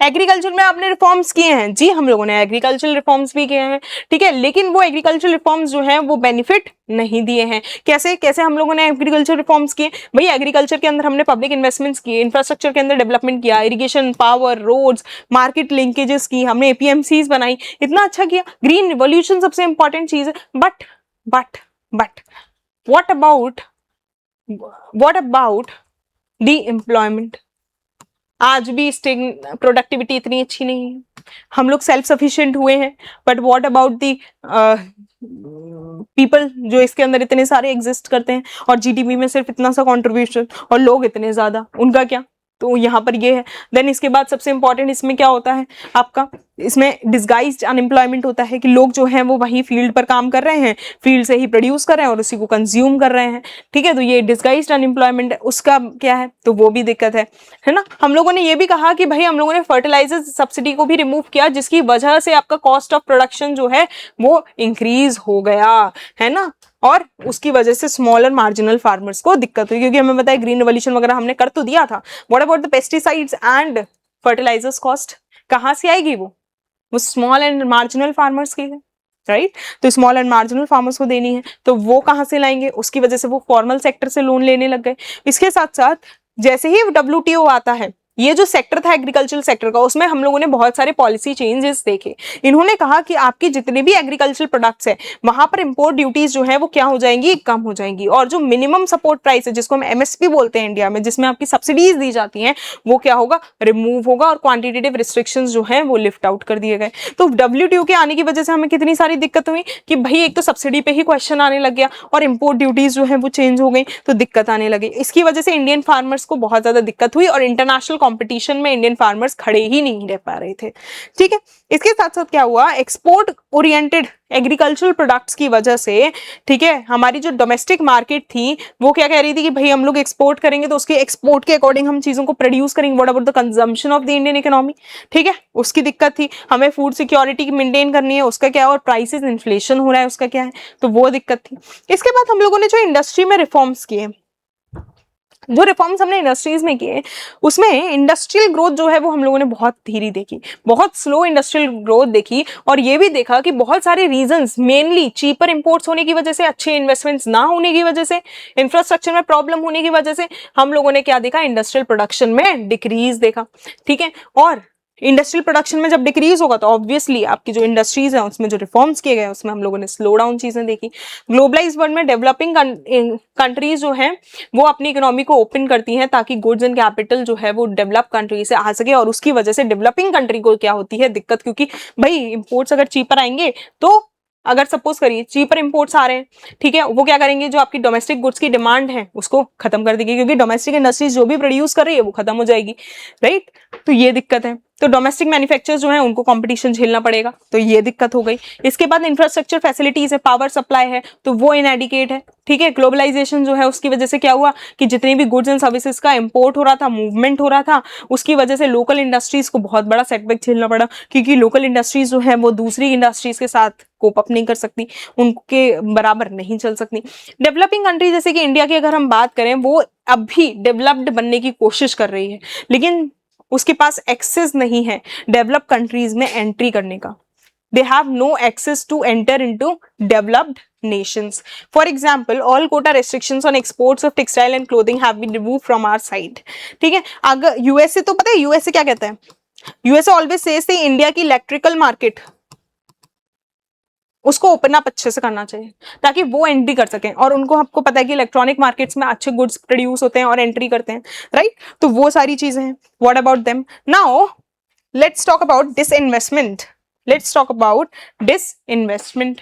एग्रीकल्चर में आपने रिफॉर्म्स किए हैं जी, हम लोगों ने एग्रीकल्चर रिफॉर्म्स भी किए हैं। ठीक है, लेकिन वो एग्रीकल्चर रिफॉर्म्स जो हैं वो बेनिफिट नहीं दिए हैं। कैसे कैसे हम लोगों ने एग्रीकल्चर रिफॉर्म्स किए? भाई एग्रीकल्चर के अंदर हमने पब्लिक इन्वेस्टमेंट्स किए, इंफ्रास्ट्रक्चर के अंदर डेवलपमेंट किया, irrigation, power, roads, market linkages की, हमने एपीएमसीज बनाई, इतना अच्छा किया। ग्रीन रिवॉल्यूशन सबसे इंपॉर्टेंट चीज है। But what about the employment? आज भी प्रोडक्टिविटी इतनी अच्छी नहीं है, हम लोग सेल्फ सफिशिएंट हुए हैं, but what about the people जो इसके अंदर इतने सारे एग्जिस्ट करते हैं और जीडीपी में सिर्फ इतना सा कंट्रीब्यूशन और लोग इतने ज्यादा, उनका क्या? तो यहाँ पर ये है। देन इसके बाद सबसे इंपॉर्टेंट इसमें क्या होता है आपका? इसमें डिस्गाइज्ड अनएम्प्लॉयमेंट होता है कि लोग जो हैं वो वही फील्ड पर काम कर रहे हैं, फील्ड से ही प्रोड्यूस कर रहे हैं और उसी को कंज्यूम कर रहे हैं। ठीक है, तो ये डिस्गाइज्ड अनएम्प्लॉयमेंट, उसका क्या है? तो वो भी दिक्कत है ना। हम लोगों ने ये भी कहा कि भाई हम लोगों ने फर्टिलाइजर सब्सिडी को भी रिमूव किया, जिसकी वजह से आपका कॉस्ट ऑफ प्रोडक्शन जो है वो इंक्रीज हो गया, है ना। और उसकी वजह से स्मॉल और मार्जिनल फार्मर्स को दिक्कत हुई, क्योंकि हमें पता है ग्रीन रिवॉल्यूशन वगैरह हमने कर तो दिया था। What about the pesticides and fertilisers cost कहां से आएगी? वो स्मॉल एंड मार्जिनल फार्मर्स की है, राइट। तो स्मॉल एंड मार्जिनल फार्मर्स को देनी है, तो वो कहां से लाएंगे? उसकी वजह से वो फॉर्मल सेक्टर से लोन लेने लग गए। इसके साथ साथ जैसे ही WTO आता है, ये जो सेक्टर था एग्रीकल्चर सेक्टर का, उसमें हम लोगों ने बहुत सारे पॉलिसी चेंजेस देखे। इन्होंने कहा कि आपके जितने भी एग्रीकल्चर प्रोडक्ट्स है वहां पर इंपोर्ट ड्यूटीज जो है वो क्या हो जाएंगी? कम हो जाएंगी। और जो मिनिमम सपोर्ट प्राइस है, जिसको हम MSP बोलते हैं इंडिया में, जिसमें आपकी सब्सिडीज दी जाती हैं, वो क्या होगा? रिमूव होगा और क्वांटिटेटिव रिस्ट्रिक्शंस जो है वो लिफ्ट आउट कर दिए गए। तो WTO के आने की वजह से हमें कितनी सारी दिक्कत हुई कि भाई एक तो सब्सिडी पे ही क्वेश्चन आने लग गया और इंपोर्ट ड्यूटीज जो है वो चेंज हो गई, तो दिक्कत आने लगी। इसकी वजह से इंडियन फार्मर्स को बहुत ज्यादा दिक्कत हुई और इंटरनेशनल कॉम्पिटिशन में इंडियन फार्मर्स खड़े ही नहीं रह पा रहे थे। ठीक है, इसके साथ साथ क्या हुआ? एक्सपोर्ट ओरिएंटेड एग्रीकल्चरल प्रोडक्ट्स की वजह से, ठीक है, हमारी जो डोमेस्टिक मार्केट थी वो क्या कह रही थी कि भाई हम लोग एक्सपोर्ट करेंगे तो उसके एक्सपोर्ट के अकॉर्डिंग हम चीजों को प्रोड्यूस करेंगे, what about the consumption of the Indian economy. ठीक है, उसकी दिक्कत थी। हमें फूड सिक्योरिटी मेंटेन करनी है, उसका क्या है? और प्राइसेस इन्फ्लेशन हो रहा है, उसका क्या है? तो वो दिक्कत थी। इसके बाद हम लोगों ने जो इंडस्ट्री में रिफॉर्म्स किए, जो रिफॉर्म्स हमने इंडस्ट्रीज में किए उसमें इंडस्ट्रियल ग्रोथ जो है वो हम लोगों ने बहुत धीरे देखी, बहुत स्लो इंडस्ट्रियल ग्रोथ देखी, और ये भी देखा कि बहुत सारे रीजंस, मेनली चीपर इंपोर्ट्स होने की वजह से, अच्छे इन्वेस्टमेंट्स ना होने की वजह से, इंफ्रास्ट्रक्चर में प्रॉब्लम होने की वजह से हम लोगों ने क्या देखा, इंडस्ट्रियल प्रोडक्शन में डिक्रीज देखा। ठीक है, और इंडस्ट्रियल प्रोडक्शन में जब डिक्रीज होगा तो ऑब्वियसली आपकी जो इंडस्ट्रीज है उसमें जो रिफॉर्म्स किए गए उसमें हम लोगों ने स्लो डाउन चीजें देखी। ग्लोबलाइज वर्ल्ड में डेवलपिंग कंट्रीज जो हैं वो अपनी इकोनॉमी को ओपन करती हैं ताकि गुड्स एंड कैपिटल जो है वो डेवलप कंट्री से आ सके, और उसकी वजह से डेवलपिंग कंट्री को क्या होती है दिक्कत, क्योंकि भाई इंपोर्ट्स अगर चीपर आएंगे तो अगर सपोज करिए चीपर इंपोर्ट्स आ रहे हैं, ठीक है, वो क्या करेंगे, जो आपकी डोमेस्टिक गुड्स की डिमांड है उसको खत्म कर देगी, क्योंकि डोमेस्टिक इंडस्ट्रीज जो भी प्रोड्यूस कर रही है वो खत्म हो जाएगी, राइट। तो ये दिक्कत है, तो डोमेस्टिक मैन्युफैक्चरर्स जो है उनको कंपटीशन झेलना पड़ेगा, तो ये दिक्कत हो गई। इसके बाद इंफ्रास्ट्रक्चर फैसिलिटीज है, पावर सप्लाई है, तो वो इनएडिकेट है। ठीक है, ग्लोबलाइजेशन जो है उसकी वजह से क्या हुआ कि जितनी भी गुड्स एंड सर्विसेज का इंपोर्ट हो रहा था, मूवमेंट हो रहा था, उसकी वजह से लोकल इंडस्ट्रीज को बहुत बड़ा सेटबैक झेलना पड़ा, क्योंकि लोकल इंडस्ट्रीज जो है वो दूसरी इंडस्ट्रीज के साथ कोप अप नहीं कर सकती, उनके बराबर नहीं चल सकती। डेवलपिंग कंट्री जैसे कि इंडिया की अगर हम बात करें, वो अब भी डेवलप्ड बनने की कोशिश कर रही है, लेकिन उसके पास एक्सेस नहीं है डेवलप कंट्रीज में एंट्री करने का। They have no access to enter into developed nations. For example, all quota restrictions on exports of textile and clothing have been removed from our side. ठीक है, अगर यूएसए, तो पता है यूएसए क्या कहता है, यूएसए ऑलवेज सेज थे इंडिया की इलेक्ट्रिकल मार्केट उसको ओपन अप अच्छे से करना चाहिए ताकि वो एंट्री कर सकें, और उनको आपको पता है कि इलेक्ट्रॉनिक मार्केट्स में अच्छे गुड्स प्रोड्यूस होते हैं और एंट्री करते हैं, राइट। तो वो सारी चीजें हैं। What about them? Now let's talk about disinvestment. Let's talk about disinvestment.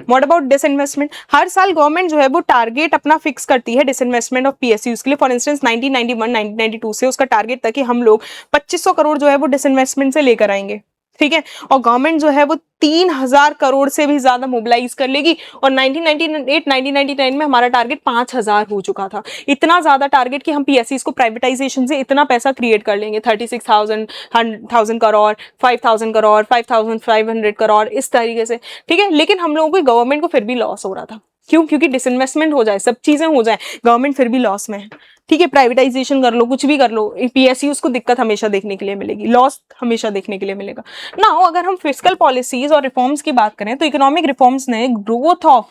What about disinvestment? हर साल गवर्नमेंट जो है वो टारगेट अपना फिक्स करती है डिसइन्वेस्टमेंट ऑफ पीएसयूज के लिए। फॉर इंस्टेंस 1991 1992 से उसका टारगेट था कि हम लोग 2500 करोड़ जो है वो डिसइन्वेस्टमेंट से लेकर आएंगे, ठीक है, और गवर्नमेंट जो है वो 3000 करोड़ से भी ज्यादा मोबिलाइज कर लेगी, और 1998 1999 में हमारा टारगेट 5000 हो चुका था। इतना ज्यादा टारगेट कि हम पीएससीज को प्राइवेटाइजेशन से इतना पैसा क्रिएट कर लेंगे, 36,000 करोड़, 5,000 करोड़, 5,500 करोड़, इस तरीके से, ठीक है। लेकिन हम लोगों को गवर्नमेंट को फिर भी लॉस हो रहा था। क्यों? क्योंकि डिसइन्वेस्टमेंट हो जाए, सब चीजें हो जाए, गवर्नमेंट फिर भी लॉस में है, ठीक है। प्राइवेटाइजेशन कर लो, कुछ भी कर लो, पीएसयू उसको दिक्कत हमेशा देखने के लिए मिलेगी, लॉस हमेशा देखने के लिए मिलेगा ना। अगर हम फिस्कल पॉलिसीज और रिफॉर्म्स की बात करें तो इकोनॉमिक रिफॉर्म्स ने ग्रोथ ऑफ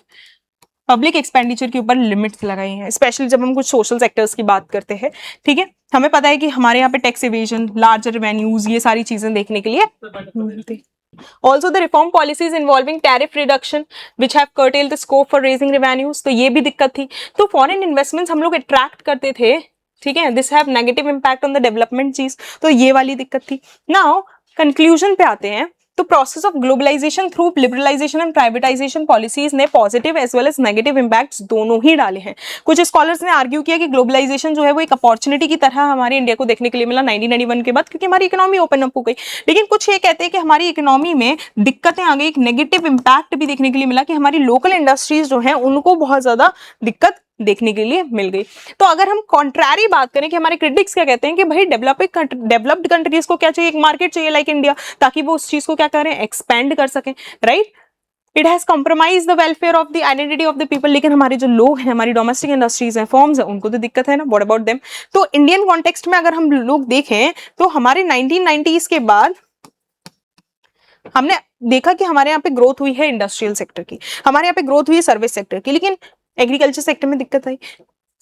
पब्लिक एक्सपेंडिचर के ऊपर लिमिट्स लगाई हैं, स्पेशली जब हम कुछ सोशल सेक्टर्स की बात करते हैं, ठीक है। हमें पता है कि हमारे यहाँ पे टैक्स एवेजन, लार्जर रेवेन्यूज, ये सारी चीजें देखने के लिए Also the reform policies involving tariff reduction which have curtailed the scope for raising revenues, तो ये भी दिक्कत थी। तो फॉरेन इन्वेस्टमेंट्स हम लोग अट्रैक्ट करते थे, ठीक है, this have negative impact on the development चीज, तो ये वाली दिक्कत थी। नाउ कंक्लूजन पे आते हैं, तो process of globalisation through liberalisation and privatisation policies ने positive as well as negative impacts दोनों ही डाले हैं। कुछ स्कॉलर्स ने आर्ग्यू किया कि ग्लोबलाइजेशन जो है वो एक अपॉर्चुनिटी की तरह हमारे इंडिया को देखने के लिए मिला 1991 के बाद, क्योंकि हमारी इकोनॉमी ओपन अप हो गई। लेकिन कुछ ये कहते हैं कि हमारी इकोनॉमी में दिक्कतें आ गई, एक नेगेटिव इंपैक्ट भी देखने के लिए मिला कि हमारी लोकल इंडस्ट्रीज जो है उनको बहुत ज्यादा दिक्कत देखने के लिए मिल गई। तो अगर हम कॉन्ट्रैरी बात करें कि हमारे क्रिटिक्स क्या कहते हैं कि भाई डेवलप्ड कंट्रीज को क्या चाहिए, एक मार्केट चाहिए लाइक इंडिया, ताकि वो उस चीज को क्या करें, एक्सपेंड कर सकें, right. It has compromise the welfare of the identity of the people. लेकिन हमारे जो लोग हैं, हमारी डोमेस्टिक इंडस्ट्रीज हैं, फॉर्म्स हैं, उनको तो दिक्कत है ना। What about them? तो इंडियन कॉन्टेक्स्ट में अगर हम लोग देखें तो हमारे 1990s के बाद हमने देखा कि हमारे यहाँ पे ग्रोथ हुई है इंडस्ट्रियल सेक्टर की, हमारे यहाँ पे ग्रोथ हुई है सर्विस सेक्टर की, लेकिन एग्रीकल्चर सेक्टर में दिक्कत आई।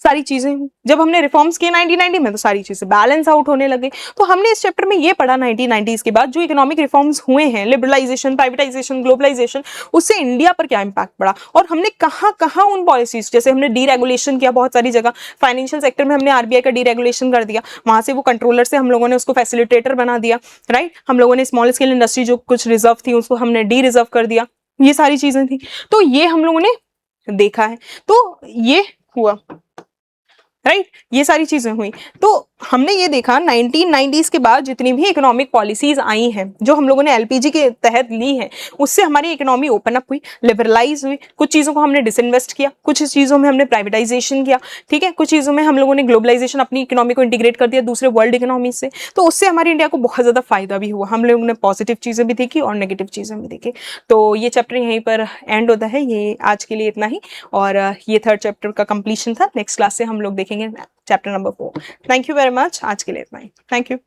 सारी चीजें जब हमने रिफॉर्म्स किए 1990 में तो सारी चीजें बैलेंस आउट होने लगे। तो हमने इस चैप्टर में ये पढ़ा 1990s के बाद जो इकोनॉमिक रिफॉर्म्स हुए हैं, लिबरलाइजेशन, प्राइवेटाइजेशन, ग्लोबलाइजेशन, उससे इंडिया पर क्या इंपैक्ट पड़ा, और हमने कहाँ कहाँ उन पॉलिसीज, जैसे हमने डीरेगुलेशन किया बहुत सारी जगह, फाइनेंशियल सेक्टर में हमने आरबीआई का डीरेगुलेशन कर दिया, वहां से वो कंट्रोलर से हम लोगों ने उसको फैसिलिटेटर बना दिया, राइट। हम लोगों ने स्मॉल स्केल इंडस्ट्री जो कुछ रिजर्व थी उसको हमने डी रिजर्व कर दिया, ये सारी चीजें थी। तो ये हम लोगों ने देखा है, तो ये हुआ, राइट, ये सारी चीजें हुई। तो हमने ये देखा 1990s के बाद जितनी भी इकोनॉमिक पॉलिसीज आई हैं जो हम लोगों ने एलपीजी के तहत ली हैं, उससे हमारी इकोनॉमी ओपन अप हुई, लिबरलाइज हुई, कुछ चीज़ों को हमने डिसइन्वेस्ट किया, कुछ चीज़ों में हमने प्राइवेटाइजेशन किया, ठीक है, कुछ चीज़ों में हम लोगों ने ग्लोबलाइजेशन अपनी इकोनॉमी को इंटीग्रेट कर दिया दूसरे वर्ल्ड इकोनॉमी से, तो उससे हमारी इंडिया को बहुत ज़्यादा फायदा भी हुआ। हम लोगों ने पॉजिटिव चीज़ें भी देखी और नेगेटिव चीज़ें भी देखी। तो ये चैप्टर यहीं पर एंड होता है, ये आज के लिए इतना ही, और ये थर्ड चैप्टर का कंप्लीशन था। नेक्स्ट क्लास से हम लोग देखेंगे chapter number 4। Thank you very much, आज के लिए इतना ही, थैंक यू।